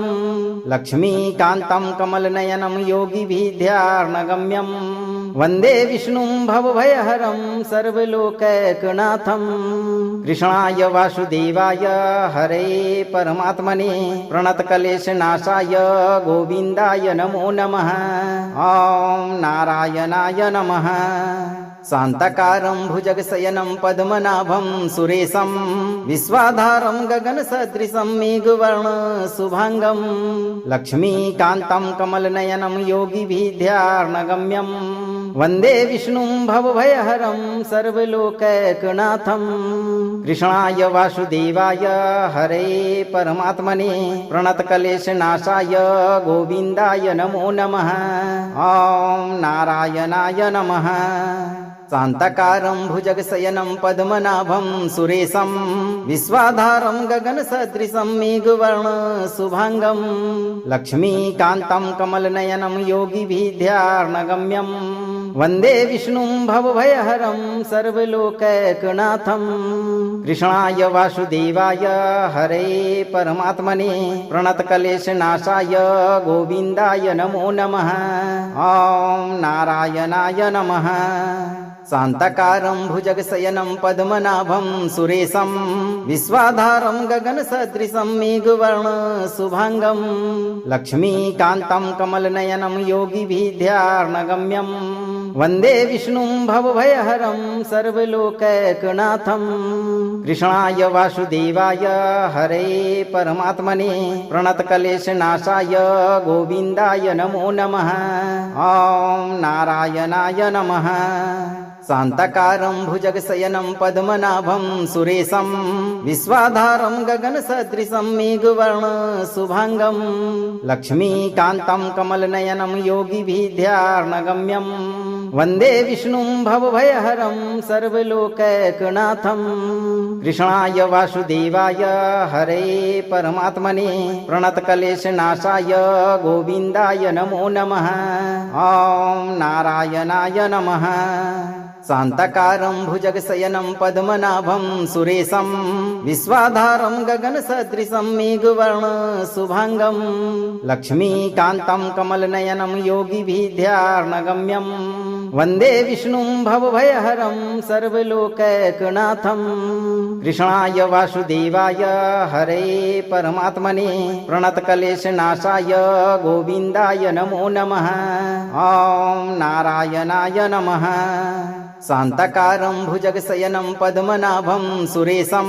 लक्ष्मीकान्तं कमलनयनं योगिभिर्ध्यानगम्यं वन्दे विष्णुं भवभयहरं सर्वलोकैकनाथं कृष्णाय वासुदेवाय हरे परमात्मने प्रणतक्लेशनाशाय गोविन्दाय नमो नमः। ॐ नारायणाय नमः। शान्ताकारं भुजगशयनं पद्मनाभं सुरेशं विश्वाधारं गगनसदृशं मेघवर्णशुभाङ्गं लक्ष्मीकान्तं कमलनयनं योगिभिर्ध्यानगम्यं वन्दे विष्णुं भवभयहरं सर्वलोकैकनाथं कृष्णाय वासुदेवाय हरे परमात्मने प्रणतक्लेशनाशाय गोविन्दाय नमो नमः। ॐ नारायणाय नमः। शान्ताकारं भुजगशयनं पद्मनाभं सुरेशं विश्वाधारं गगनसदृशं मेघवर्णशुभाङ्गं लक्ष्मीकान्तं कमलनयनं योगिभिर्ध्यानगम्यं वन्दे विष्णुं भवभयहरं सर्वलोकैकनाथं कृष्णाय वासुदेवाय हरे परमात्मने प्रणतक्लेशनाशाय गोविन्दाय नमो नमः। ॐ नारायणाय नमः। शान्ताकारं भुजगशयनं पद्मनाभं सुरेशं विश्वाधारं गगनसदृशं मेघवर्णशुभाङ्गं लक्ष्मीकान्तं कमलनयनं योगिभिर्ध्यानगम्यं वन्दे विष्णुं भवभयहरं सर्वलोकैकनाथं कृष्णाय वासुदेवाय हरे परमात्मने प्रणतक्लेशनाशाय गोविन्दाय नमो नमः। ॐ नारायणाय नमः। शान्ताकारं भुजगशयनं पद्मनाभं सुरेशं विश्वाधारं गगनसदृशं मेघवर्णशुभाङ्गं लक्ष्मीकान्तं कमलनयनं योगिभिर्ध्यानगम्यं वन्दे विष्णुं भवभयहरं सर्वलोकैकनाथं कृष्णाय वासुदेवाय हरे परमात्मने प्रणतक्लेशनाशाय गोविन्दाय नमो नमः। ॐ नारायणाय नमः। शान्ताकारं भुजगशयनं पद्मनाभं सुरेशं विश्वाधारं गगनसदृशं मेघवर्णशुभाङ्गं लक्ष्मीकान्तं कमलनयनं योगिभिर्ध्यानगम्यं वन्दे विष्णुं भवभयहरं सर्वलोकैकनाथं कृष्णाय वासुदेवाय हरे परमात्मने प्रणतक्लेशनाशाय गोविन्दाय नमो नमः। ॐ नारायणाय नमः। शान्ताकारं भुजगशयनं पद्मनाभं सुरेशं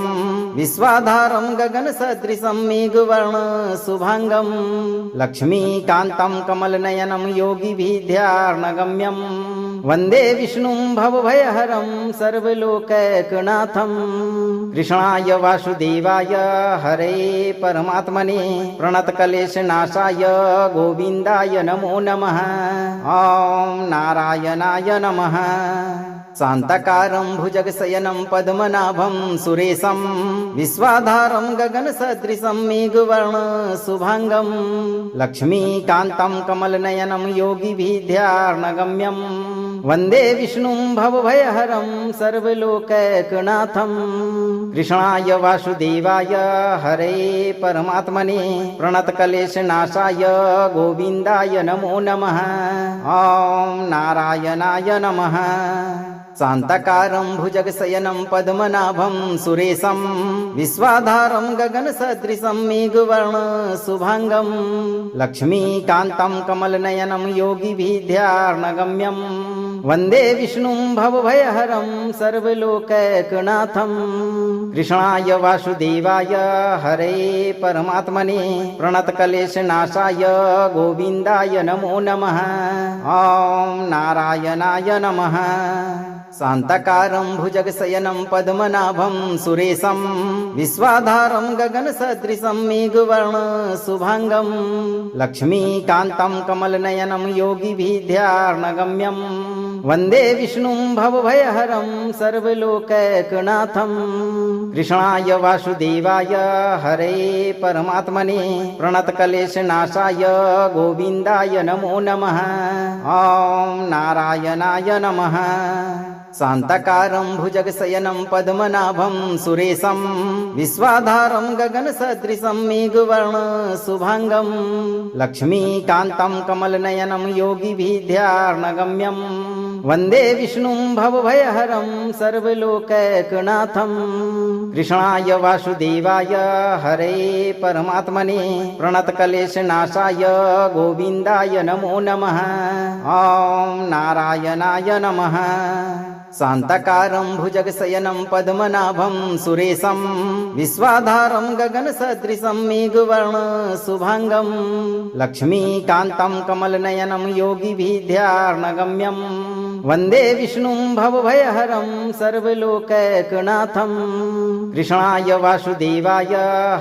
विश्वाधारं गगनसदृशं मेघवर्णशुभाङ्गं लक्ष्मीकान्तं कमलनयनं योगिभिर्ध्यानगम्यं वन्दे विष्णुं भवभयहरं सर्वलोकैकनाथं कृष्णाय वासुदेवाय हरे परमात्मने प्रणतक्लेशनाशाय गोविन्दाय नमो नमः। ॐ नारायणाय नमः। शान्ताकारं भुजगशयनं पद्मनाभं सुरेशं विश्वाधारं गगनसदृशं मेघवर्णशुभाङ्गं लक्ष्मीकान्तं कमलनयनं योगिभिर्ध्यानगम्यं वन्दे विष्णुं भवभयहरं सर्वलोकैकनाथं कृष्णाय वासुदेवाय हरे परमात्मने प्रणतक्लेशनाशाय गोविन्दाय नमो नमः। ॐ नारायणाय नमः। शान्ताकारं भुजगशयनं पद्मनाभं सुरेशं विश्वाधारं गगनसदृशं मेघवर्णशुभाङ्गं लक्ष्मीकान्तं कमलनयनं योगिभिर्ध्यानगम्यं वन्दे विष्णुं भवभयहरं सर्वलोकैकनाथं कृष्णाय वासुदेवाय हरे परमात्मने प्रणतक्लेशनाशाय गोविन्दाय नमो नमः। ॐ नारायणाय नमः। शान्ताकारं भुजगशयनं पद्मनाभं सुरेशं विश्वाधारं गगनसदृशं मेघवर्णशुभाङ्गं लक्ष्मीकान्तं कमलनयनं योगिभिर्ध्यानगम्यं वन्दे विष्णुं भवभयहरं सर्वलोकैकनाथं कृष्णाय वासुदेवाय हरे परमात्मने प्रणतक्लेशनाशाय गोविन्दाय नमो नमः। ॐ नारायणाय नमः। शान्ताकारं भुजगशयनं पद्मनाभं सुरेशं विश्वाधारं गगनसदृशं मेघवर्णशुभाङ्गं लक्ष्मीकान्तं कमलनयनं योगिभिर्ध्यानगम्यं वन्दे विष्णुं भवभयहरं सर्वलोकैकनाथं कृष्णाय वासुदेवाय हरे परमात्मने प्रणतक्लेशनाशाय गोविन्दाय नमो नमः। ॐ नारायणाय नमः। शान्ताकारं भुजगशयनं पद्मनाभं सुरेशं विश्वाधारं गगनसदृशं मेघवर्णशुभाङ्गं लक्ष्मीकान्तं कमलनयनं योगिभिर्ध्यानगम्यं वन्दे विष्णुं भवभयहरं सर्वलोकैकनाथं कृष्णाय वासुदेवाय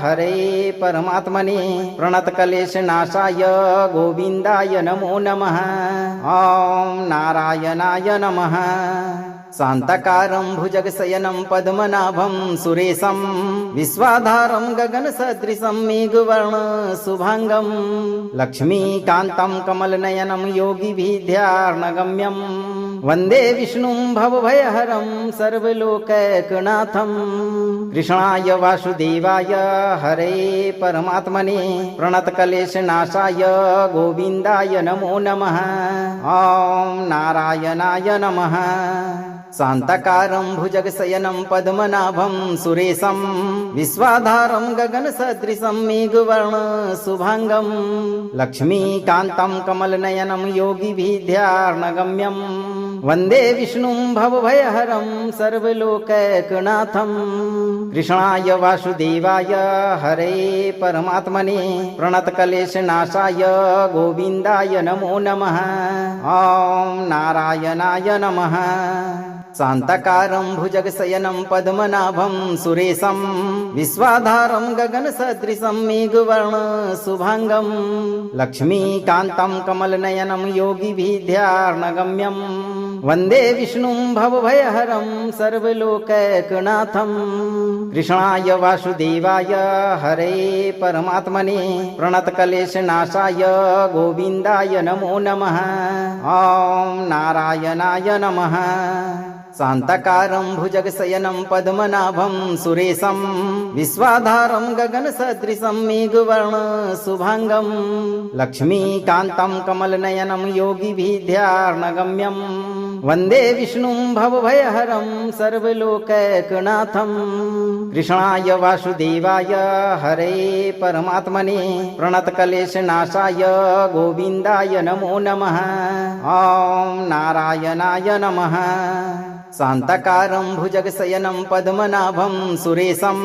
हरे परमात्मने प्रणतक्लेशनाशाय गोविन्दाय नमो नमः। ॐ नारायणाय नमः। शान्ताकारं भुजगशयनं पद्मनाभं सुरेशं विश्वाधारं गगनसदृशं मेघवर्णशुभाङ्गं लक्ष्मीकान्तं कमलनयनं योगिभिर्ध्यानगम्यं वन्दे विष्णुं भवभयहरं सर्वलोकैकनाथं कृष्णाय वासुदेवाय हरे परमात्मने प्रणतक्लेशनाशाय गोविन्दाय नमो नमः। ॐ नारायणाय नमः। शान्ताकारं भुजगशयनं पद्मनाभं सुरेशं विश्वाधारं गगनसदृशं मेघवर्णशुभाङ्गं लक्ष्मीकान्तं कमलनयनं योगिभिर्ध्यानगम्यं वन्दे विष्णुं भवभयहरं सर्वलोकैकनाथं कृष्णाय वासुदेवाय हरे परमात्मने प्रणतक्लेशनाशाय गोविन्दाय नमो नमः। ॐ नारायणाय नमः। शान्ताकारं भुजगशयनं पद्मनाभं सुरेशं विश्वाधारं गगनसदृशं मेघवर्णशुभाङ्गं लक्ष्मीकान्तं कमलनयनं योगिभिर्ध्यानगम्यं वन्दे विष्णुं भवभयहरं सर्वलोकैकनाथं कृष्णाय वासुदेवाय हरे परमात्मने प्रणतक्लेशनाशाय गोविन्दाय नमो नमः। ॐ नारायणाय नमः। शान्ताकारं भुजगशयनं पद्मनाभं सुरेशं विश्वाधारं गगनसदृशं मेघवर्णशुभाङ्गं लक्ष्मीकान्तं कमलनयनं योगिभिर्ध्यानगम्यं वन्दे विष्णुं भवभयहरं सर्वलोकैकनाथं कृष्णाय वासुदेवाय हरे परमात्मने प्रणतक्लेशनाशाय गोविन्दाय नमो नमः। ॐ नारायणाय नमः। शान्ताकारं भुजगशयनं पद्मनाभं सुरेशं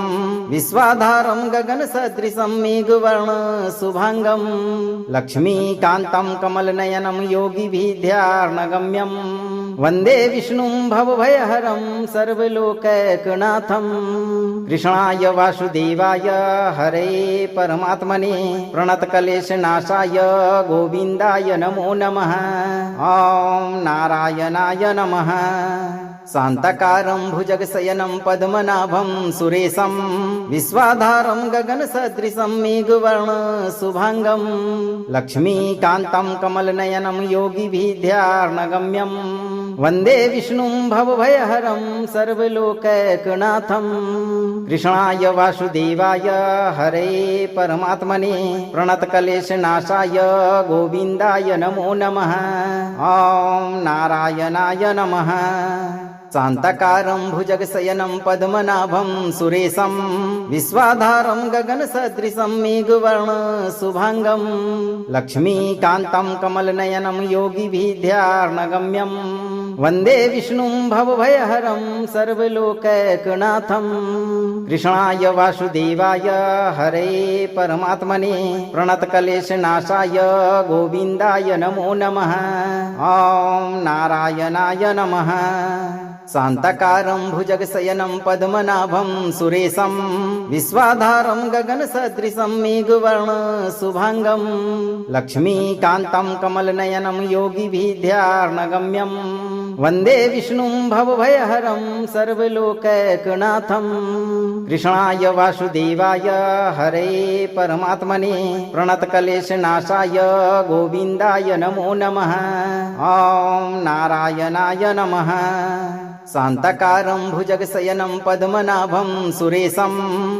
विश्वाधारं गगनसदृशं मेघवर्णशुभाङ्गं लक्ष्मीकान्तं कमलनयनं योगिभिर्ध्यानगम्यं वन्दे विष्णुं भवभयहरं सर्वलोकैकनाथं कृष्णाय वासुदेवाय हरे परमात्मने प्रणतक्लेशनाशाय गोविन्दाय नमो नमः। ॐ नारायणाय नमः। शान्ताकारं भुजगशयनं पद्मनाभं सुरेशं विश्वाधारं गगनसदृशं मेघवर्णशुभाङ्गं लक्ष्मीकान्तं कमलनयनं योगिभिर्ध्यानगम्यं वन्दे विष्णुं भवभयहरं सर्वलोकैकनाथं कृष्णाय वासुदेवाय हरे परमात्मने प्रणतक्लेशनाशाय गोविन्दाय नमो नमः। ॐ नारायणाय नमः। शान्ताकारं भुजगशयनं पद्मनाभं सुरेशं विश्वाधारं गगनसदृशं मेघवर्णशुभाङ्गं लक्ष्मीकान्तं कमलनयनं योगिभिर्ध्यानगम्यं वन्दे विष्णुं भवभयहरं सर्वलोकैकनाथं कृष्णाय वासुदेवाय हरे परमात्मने प्रणतक्लेशनाशाय गोविन्दाय नमो नमः। ॐ नारायणाय नमः। शान्ताकारं भुजगशयनं पद्मनाभं सुरेशं विश्वाधारं गगनसदृशं मेघवर्णशुभाङ्गं लक्ष्मीकान्तं कमलनयनं योगिभिर्ध्यानगम्यं वन्दे विष्णुं भवभयहरं सर्वलोकैकनाथं कृष्णाय वासुदेवाय हरे परमात्मने प्रणतक्लेशनाशाय गोविन्दाय नमो नमः। ॐ नारायणाय नमः। शान्ताकारं भुजगशयनं पद्मनाभं सुरेशं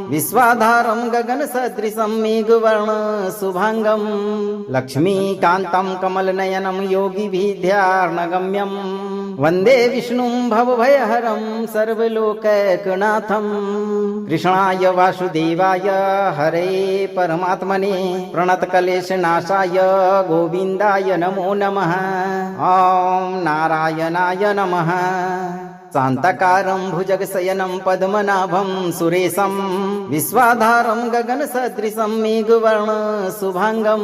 विश्वाधारं गगनसदृशं मेघवर्णशुभाङ्गं लक्ष्मीकान्तं कमलनयनं योगिभिर्ध्यानगम्यं वन्दे विष्णुं भवभयहरं सर्वलोकैकनाथं कृष्णाय वासुदेवाय हरे परमात्मने प्रणतक्लेशनाशाय गोविन्दाय नमो नमः। ॐ नारायणाय नमः। शान्ताकारं भुजगशयनं पद्मनाभं सुरेशं विश्वाधारं गगनसदृशं मेघवर्णशुभाङ्गं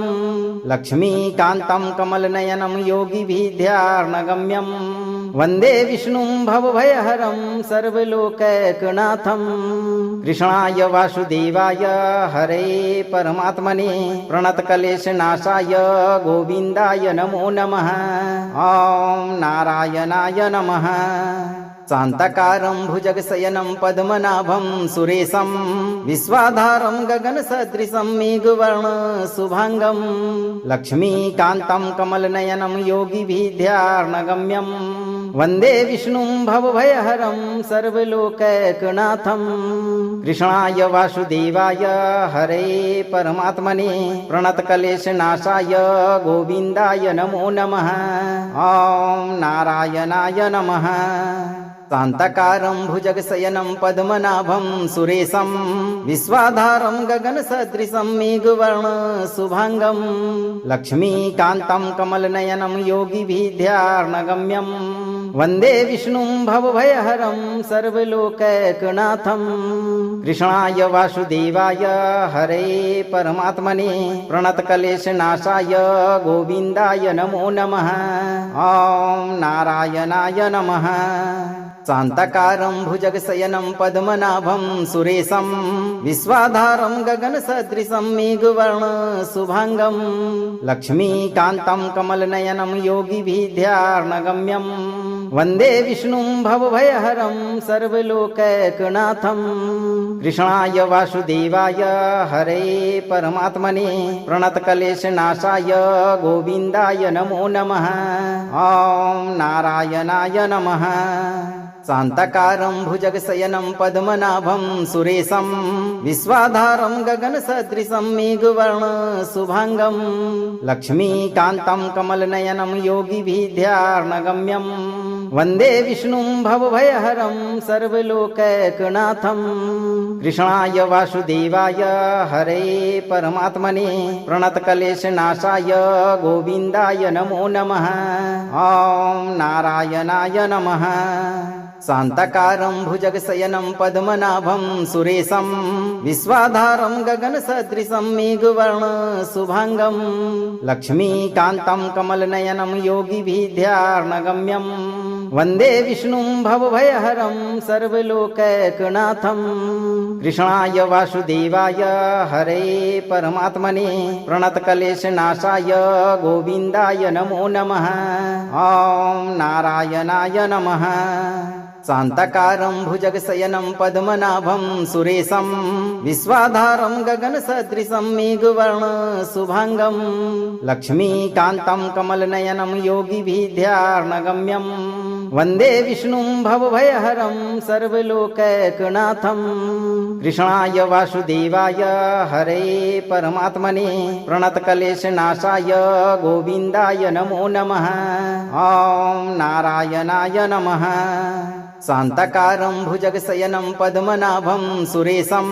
लक्ष्मीकान्तं कमलनयनं योगिभिर्ध्यानगम्यं वन्दे विष्णुं भवभयहरं सर्वलोकैकनाथं कृष्णाय वासुदेवाय हरे परमात्मने प्रणतक्लेशनाशाय गोविन्दाय नमो नमः। ॐ नारायणाय नमः। शान्ताकारं भुजगशयनं पद्मनाभं सुरेशं विश्वाधारं गगनसदृशं मेघवर्णशुभाङ्गं लक्ष्मीकान्तं कमलनयनं योगिभिर्ध्यानगम्यं वन्दे विष्णुं भवभयहरं सर्वलोकैकनाथं कृष्णाय वासुदेवाय हरे परमात्मने प्रणतक्लेशनाशाय गोविन्दाय नमो नमः। ॐ नारायणाय नमः। शान्ताकारं भुजगशयनं पद्मनाभं सुरेशं विश्वाधारं गगनसदृशं मेघवर्णशुभाङ्गं लक्ष्मीकान्तं कमलनयनं योगिभिर्ध्यानगम्यं वन्दे विष्णुं भवभयहरं सर्वलोकैकनाथं कृष्णाय वासुदेवाय हरे परमात्मने प्रणतक्लेशनाशाय गोविन्दाय नमो नमः। ॐ नारायणाय नमः। शान्ताकारं भुजगशयनं पद्मनाभं सुरेशं विश्वाधारं गगनसदृशं मेघवर्णशुभाङ्गं लक्ष्मीकान्तं कमलनयनं योगिभिर्ध्यानगम्यं वन्दे विष्णुं भवभयहरं सर्वलोकैकनाथं कृष्णाय वासुदेवाय हरे परमात्मने प्रणतक्लेशनाशाय गोविन्दाय नमो नमः। ॐ नारायणाय नमः। शान्ताकारं भुजगशयनं पद्मनाभं सुरेशं विश्वाधारं गगनसदृशं मेघवर्णशुभाङ्गं लक्ष्मीकान्तं कमलनयनं योगिभिर्ध्यानगम्यं वन्दे विष्णुं भवभयहरं सर्वलोकैकनाथं कृष्णाय वासुदेवाय हरे परमात्मने प्रणतक्लेशनाशाय गोविन्दाय नमो नमः। ॐ नारायणाय नमः। शान्ताकारं भुजगशयनं पद्मनाभं सुरेशं विश्वाधारं गगनसदृशं मेघवर्णशुभाङ्गं लक्ष्मीकान्तं कमलनयनं योगिभिर्ध्यानगम्यं वन्दे विष्णुं भवभयहरं सर्वलोकैकनाथं कृष्णाय वासुदेवाय हरे परमात्मने प्रणतक्लेशनाशाय गोविन्दाय नमो नमः। ॐ नारायणाय नमः। शान्ताकारं भुजगशयनं पद्मनाभं सुरेशं विश्वाधारं गगनसदृशं मेघवर्णशुभाङ्गं लक्ष्मीकान्तं कमलनयनं योगिभिर्ध्यानगम्यं वन्दे विष्णुं भवभयहरं सर्वलोकैकनाथं कृष्णाय वासुदेवाय हरे परमात्मने प्रणतक्लेशनाशाय गोविन्दाय नमो नमः। ॐ नारायणाय नमः। शान्ताकारं भुजगशयनं पद्मनाभं सुरेशं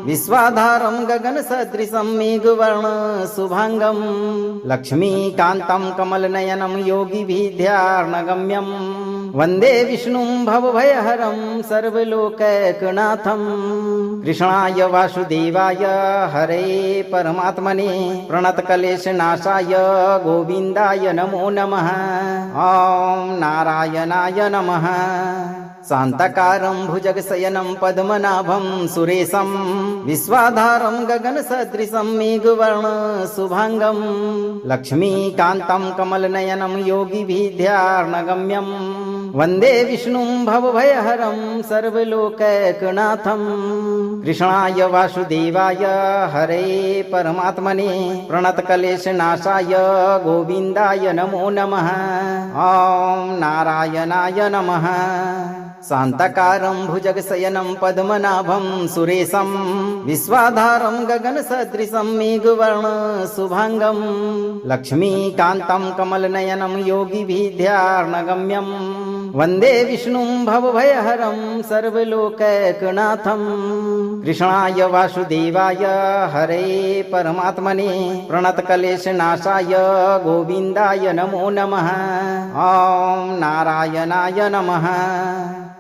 विश्वाधारं गगनसदृशं मेघवर्णशुभाङ्गं लक्ष्मीकान्तं कमलनयनं योगिभिर्ध्यानगम्यं वन्दे विष्णुं भवभयहरं सर्वलोकैकनाथं कृष्णाय वासुदेवाय हरे परमात्मने प्रणतक्लेशनाशाय गोविन्दाय नमो नमः। ॐ नारायणाय नमः। शान्ताकारं भुजगशयनं पद्मनाभं सुरेशं विश्वाधारं गगनसदृशं मेघवर्णशुभाङ्गं लक्ष्मीकान्तं कमलनयनं योगिभिर्ध्यानगम्यं वन्दे विष्णुं भवभयहरं सर्वलोकैकनाथं कृष्णाय वासुदेवाय हरे परमात्मने प्रणतक्लेशनाशाय गोविन्दाय नमो नमः। ॐ नारायणाय नमः। शान्ताकारं भुजगशयनं पद्मनाभं सुरेशं विश्वाधारं गगनसदृशं मेघवर्णशुभाङ्गं लक्ष्मीकान्तं कमलनयनं योगिभिर्ध्यानगम्यं वन्दे विष्णुं भवभयहरं सर्वलोकैकनाथं कृष्णाय वासुदेवाय हरे परमात्मने प्रणतक्लेशनाशाय गोविन्दाय नमो नमः। ॐ नारायणाय नमः।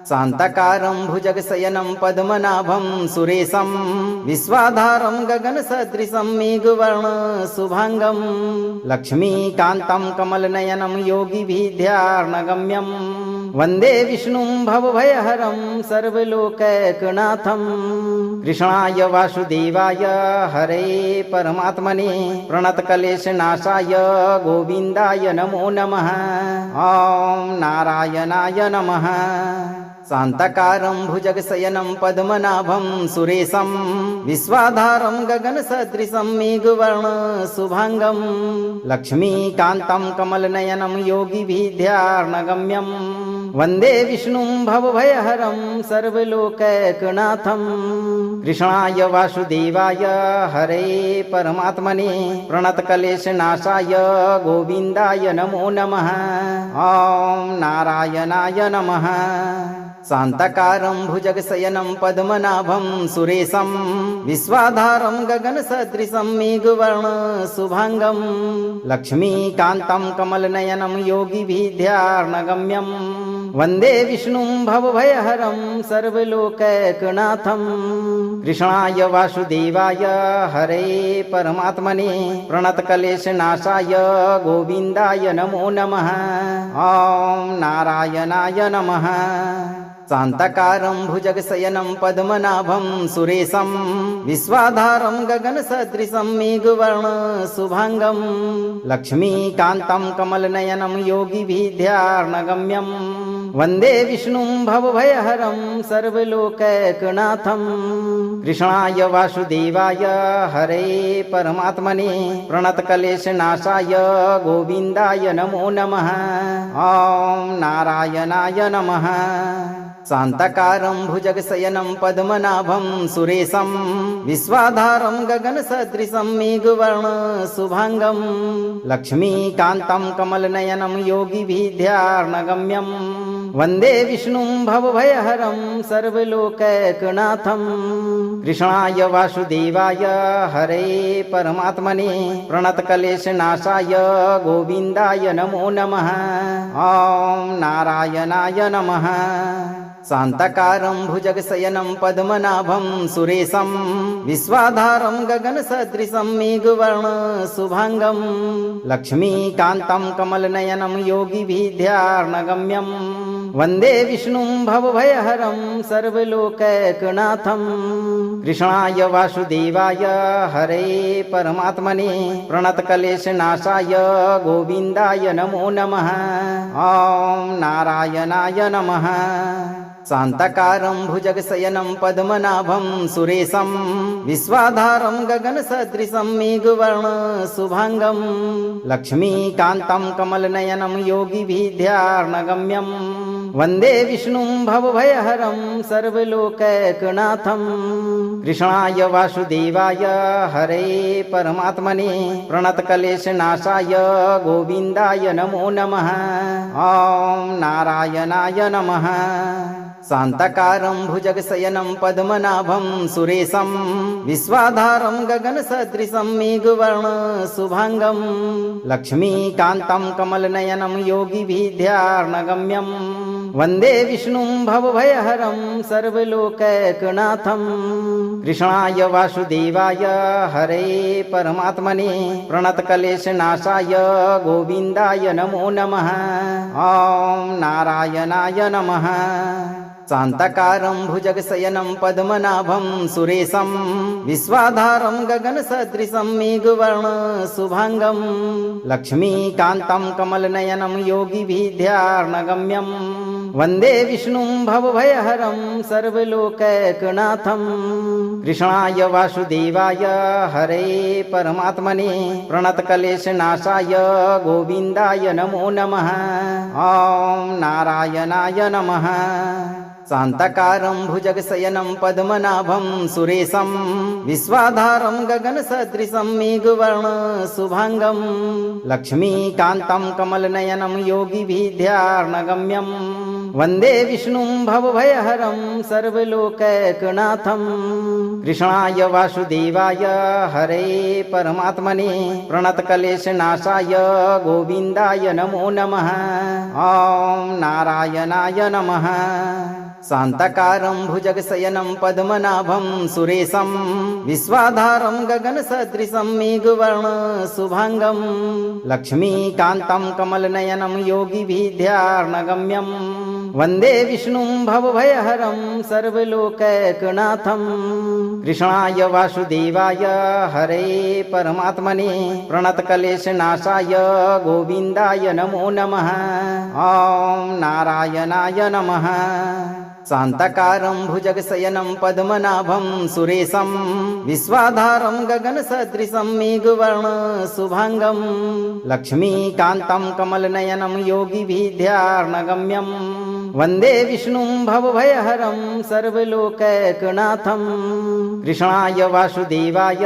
शान्ताकारं भुजगशयनं पद्मनाभं सुरेशं विश्वाधारं गगनसदृशं मेघवर्णशुभाङ्गं लक्ष्मीकान्तं कमलनयनं योगिभिर्ध्यानगम्यं वन्दे विष्णुं भवभयहरं सर्वलोकैकनाथं कृष्णाय वासुदेवाय हरे परमात्मने प्रणतक्लेशनाशाय गोविन्दाय नमो नमः। ॐ नारायणाय नमः। शान्ताकारं भुजगशयनं पद्मनाभं सुरेशं विश्वाधारं गगनसदृशं मेघवर्णशुभाङ्गं लक्ष्मीकान्तं कमलनयनं योगिभिर्ध्यानगम्यं वन्दे विष्णुं भवभयहरं सर्वलोकैकनाथं कृष्णाय वासुदेवाय हरे परमात्मने प्रणतक्लेशनाशाय गोविन्दाय नमो नमः। ॐ नारायणाय नमः। शान्ताकारं भुजगशयनं पद्मनाभं सुरेशं विश्वाधारं गगनसदृशं मेघवर्णशुभाङ्गं लक्ष्मीकान्तं कमलनयनं योगिभिर्ध्यानगम्यं वन्दे विष्णुं भवभयहरं सर्वलोकैकनाथं कृष्णाय वासुदेवाय हरे परमात्मने प्रणतक्लेशनाशाय गोविन्दाय नमो नमः। ॐ नारायणाय नमः। शान्ताकारं भुजगशयनं पद्मनाभं सुरेशं विश्वाधारं गगनसदृशं मेघवर्णशुभाङ्गं लक्ष्मीकान्तं कमलनयनं योगिभिर्ध्यानगम्यं वन्दे विष्णुं भवभयहरं सर्वलोकैकनाथं कृष्णाय वासुदेवाय हरे परमात्मने प्रणतक्लेशनाशाय गोविन्दाय नमो नमः। ॐ नारायणाय नमः। शान्ताकारं भुजगशयनं पद्मनाभं सुरेशं विश्वाधारं गगनसदृशं मेघवर्णशुभाङ्गं लक्ष्मीकान्तं कमलनयनं योगिभिर्ध्यानगम्यं वन्दे विष्णुं भवभयहरं सर्वलोकैकनाथं कृष्णाय वासुदेवाय हरे परमात्मने प्रणतक्लेशनाशाय गोविन्दाय नमो नमः। ॐ नारायणाय नमः। शान्ताकारं भुजगशयनं पद्मनाभं सुरेशं विश्वाधारं गगनसदृशं मेघवर्णशुभाङ्गं लक्ष्मीकान्तं कमलनयनं योगिभिर्ध्यानगम्यं वन्दे विष्णुं भवभयहरं सर्वलोकैकनाथं कृष्णाय वासुदेवाय हरे परमात्मने प्रणतक्लेशनाशाय गोविन्दाय नमो नमः। ॐ नारायणाय नमः। शान्ताकारं भुजगशयनं पद्मनाभं सुरेशं विश्वाधारं गगनसदृशं मेघवर्णशुभाङ्गं लक्ष्मीकान्तं कमलनयनं योगिभिर्ध्यानगम्यं वन्दे विष्णुं भवभयहरं सर्वलोकैकनाथं कृष्णाय वासुदेवाय हरे परमात्मने प्रणतक्लेशनाशाय गोविन्दाय नमो नमः। ॐ नारायणाय नमः। शान्ताकारं भुजगशयनं पद्मनाभं सुरेशं विश्वाधारं गगनसदृशं मेघवर्णशुभाङ्गं लक्ष्मीकान्तं कमलनयनं योगिभिर्ध्यानगम्यं वन्दे विष्णुं भवभयहरं सर्वलोकैकनाथं कृष्णाय वासुदेवाय हरे परमात्मने प्रणतक्लेशनाशाय गोविन्दाय नमो नमः। ॐ नारायणाय नमः। शान्ताकारं भुजगशयनं पद्मनाभं सुरेशं विश्वाधारं गगनसदृशं मेघवर्णशुभाङ्गं लक्ष्मीकान्तं कमलनयनं योगिभिर्ध्यानगम्यं वन्दे विष्णुं भवभयहरं सर्वलोकैकनाथं कृष्णाय वासुदेवाय हरे परमात्मने प्रणतक्लेशनाशाय गोविन्दाय नमो नमः। ॐ नारायणाय नमः। शान्ताकारं भुजगशयनं पद्मनाभं सुरेशं विश्वाधारं गगनसदृशं मेघवर्णशुभाङ्गं लक्ष्मीकान्तं कमलनयनं योगिभिर्ध्यानगम्यं वन्दे विष्णुं भवभयहरं सर्वलोकैकनाथं कृष्णाय वासुदेवाय हरे परमात्मने प्रणतक्लेशनाशाय गोविन्दाय नमो नमः। ॐ नारायणाय नमः। शान्ताकारं भुजगशयनं पद्मनाभं सुरेशं विश्वाधारं गगनसदृशं मेघवर्णशुभाङ्गं लक्ष्मीकान्तं कमलनयनं योगिभिर्ध्यानगम्यं वन्दे विष्णुं भवभयहरं सर्वलोकैकनाथं कृष्णाय वासुदेवाय हरे परमात्मने प्रणतक्लेशनाशाय गोविन्दाय नमो नमः। ॐ नारायणाय नमः। शान्ताकारं भुजगशयनं पद्मनाभं सुरेशं विश्वाधारं गगनसदृशं मेघवर्णशुभाङ्गं लक्ष्मीकान्तं कमलनयनं योगिभिर्ध्यानगम्यं वन्दे विष्णुं भवभयहरं सर्वलोकैकनाथं कृष्णाय वासुदेवाय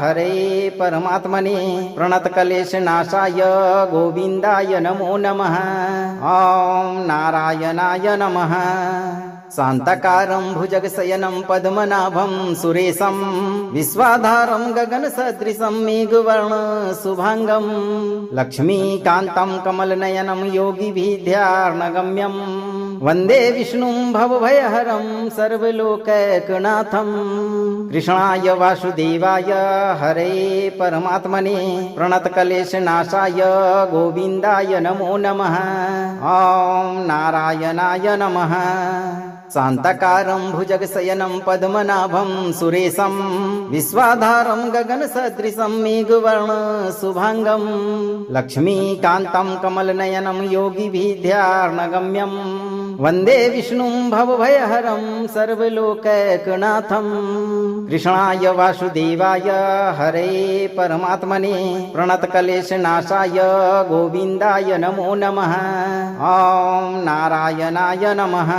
हरे परमात्मने प्रणतक्लेशनाशाय गोविन्दाय नमो नमः। ॐ नारायणाय नमः। शान्ताकारं भुजगशयनं पद्मनाभं सुरेशं विश्वाधारं गगनसदृशं मेघवर्णशुभाङ्गं लक्ष्मीकान्तं कमलनयनं योगिभिर्ध्यानगम्यं वन्दे विष्णुं भवभयहरं सर्वलोकैकनाथं कृष्णाय वासुदेवाय हरे परमात्मने प्रणतक्लेशनाशाय गोविन्दाय नमो नमः। ॐ नारायणाय नमः। शान्ताकारं भुजगशयनं पद्मनाभं सुरेशं विश्वाधारं गगनसदृशं मेघवर्णशुभाङ्गं लक्ष्मीकान्तं कमलनयनं योगिभिर्ध्यानगम्यं वन्दे विष्णुं भवभयहरं सर्वलोकैकनाथं कृष्णाय वासुदेवाय हरे परमात्मने प्रणतक्लेशनाशाय गोविन्दाय नमो नमः। ॐ नारायणाय नमः।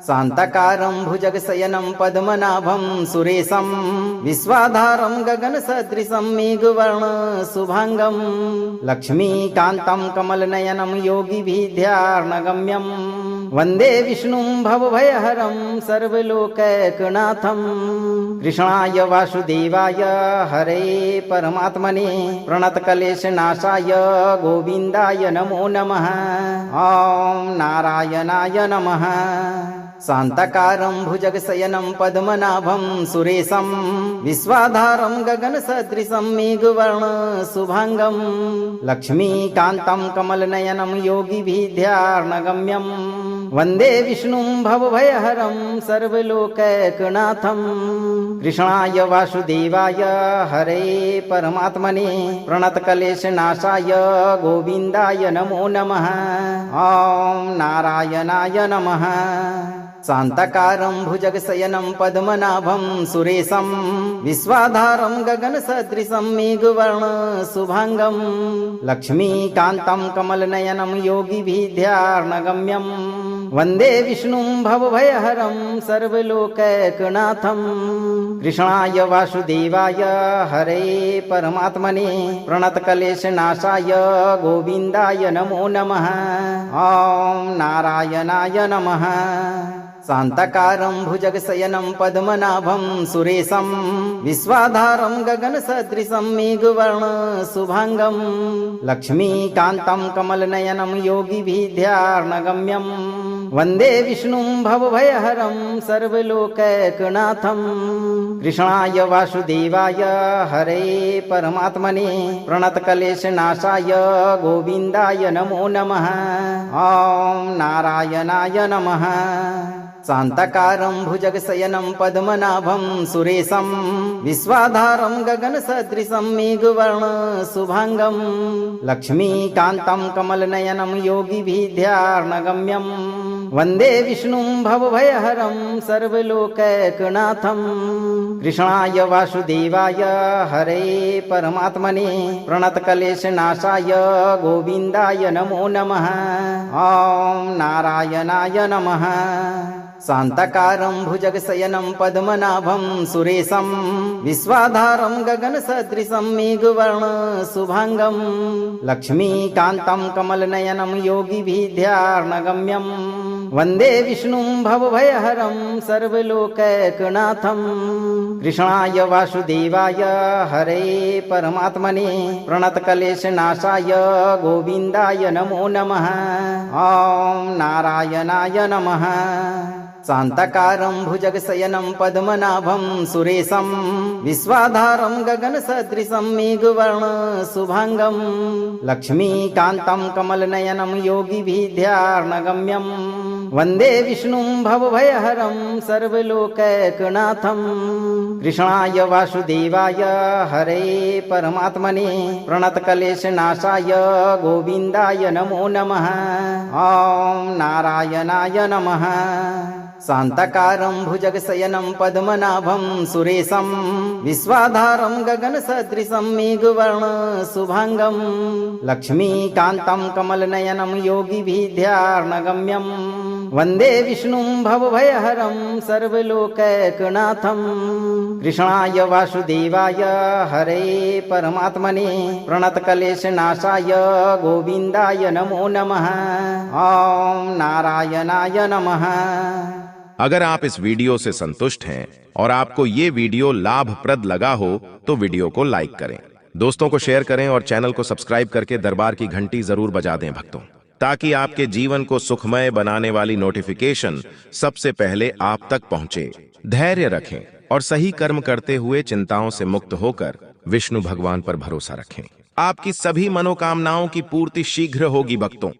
शान्ताकारं भुजगशयनं पद्मनाभं सुरेशं विश्वाधारं गगनसदृशं मेघवर्णशुभाङ्गं लक्ष्मीकान्तं कमलनयनं योगिभिर्ध्यानगम्यं वन्दे विष्णुं भवभयहरं सर्वलोकैकनाथं कृष्णाय वासुदेवाय हरे परमात्मने प्रणतक्लेशनाशाय गोविन्दाय नमो नमः। ॐ नारायणाय नमः। शान्ताकारं भुजगशयनं पद्मनाभं सुरेशं विश्वाधारं गगनसदृशं मेघवर्णशुभाङ्गं लक्ष्मीकान्तं कमलनयनं योगिभिर्ध्यानगम्यं वन्दे विष्णुं भवभयहरं सर्वलोकैकनाथं कृष्णाय वासुदेवाय हरे परमात्मने प्रणतक्लेशनाशाय गोविन्दाय नमो नमः। ॐ नारायणाय नमः। शान्ताकारं भुजगशयनं पद्मनाभं सुरेशं विश्वाधारं गगनसदृशं मेघवर्णशुभाङ्गं लक्ष्मीकान्तं कमलनयनं योगिभिर्ध्यानगम्यं वन्दे विष्णुं भवभयहरं सर्वलोकैकनाथं कृष्णाय वासुदेवाय हरे परमात्मने प्रणतक्लेशनाशाय गोविन्दाय नमो नमः। ॐ नारायणाय नमः। शान्ताकारं भुजगशयनं पद्मनाभं सुरेशं विश्वाधारं गगनसदृशं मेघवर्णशुभाङ्गं लक्ष्मीकान्तं कमलनयनं योगिभिर्ध्यानगम्यं वन्दे विष्णुं भवभयहरं सर्वलोकैकनाथं कृष्णाय वासुदेवाय हरे परमात्मने प्रणतक्लेशनाशाय गोविन्दाय नमो नमः। ॐ नारायणाय नमः। शान्ताकारं भुजगशयनं पद्मनाभं सुरेशं विश्वाधारं गगनसदृशं मेघवर्णशुभाङ्गं लक्ष्मीकान्तं कमलनयनं योगिभिर्ध्यानगम्यं वन्दे विष्णुं भवभयहरं सर्वलोकैकनाथं कृष्णाय वासुदेवाय हरे परमात्मने प्रणतक्लेशनाशाय गोविन्दाय नमो नमः। ॐ नारायणाय नमः। शान्ताकारं भुजगशयनं पद्मनाभं सुरेशं विश्वाधारं गगनसदृशं मेघवर्णशुभाङ्गं लक्ष्मीकान्तं कमलनयनं योगिभिर्ध्यानगम्यं वन्दे विष्णुं भवभयहरं सर्वलोकैकनाथं कृष्णाय वासुदेवाय हरे परमात्मने प्रणतक्लेशनाशाय गोविन्दाय नमो नमः। ॐ नारायणाय नमः। शान्ताकारं भुजगशयनं पद्मनाभं सुरेशं विश्वाधारं गगनसदृशं मेघवर्णशुभाङ्गं लक्ष्मीकान्तं कमलनयनं योगिभिर्ध्यानगम्यं वन्दे विष्णुं भवभयहरं सर्वलोकैकनाथं कृष्णाय वासुदेवाय हरे परमात्मने प्रणतक्लेशनाशाय गोविन्दाय नमो नमः। ॐ नारायणाय नमः। शान्ताकारं भुजगशयनं पद्मनाभं सुरेशं विश्वाधारं गगनसदृशं मेघवर्णशुभाङ्गं लक्ष्मीकान्तं कमलनयनं योगिभिर्ध्यानगम्यं वन्दे विष्णुं भवभयहरं सर्वलोकैकनाथं कृष्णाय वासुदेवाय हरे परमात्मने प्रणतक्लेशनाशाय गोविन्दाय नमो नमः। ॐ नारायणाय नमः। अगर आप इस वीडियो से संतुष्ट हैं और आपको ये वीडियो लाभप्रद लगा हो तो वीडियो को लाइक करें, दोस्तों को शेयर करें और चैनल को सब्सक्राइब करके दरबार की घंटी जरूर बजा दें भक्तों, ताकि आपके जीवन को सुखमय बनाने वाली नोटिफिकेशन सबसे पहले आप तक पहुंचे। धैर्य रखें और सही कर्म करते हुए चिंताओं से मुक्त होकर विष्णु भगवान पर भरोसा रखें। आपकी सभी मनोकामनाओं की पूर्ति शीघ्र होगी भक्तों।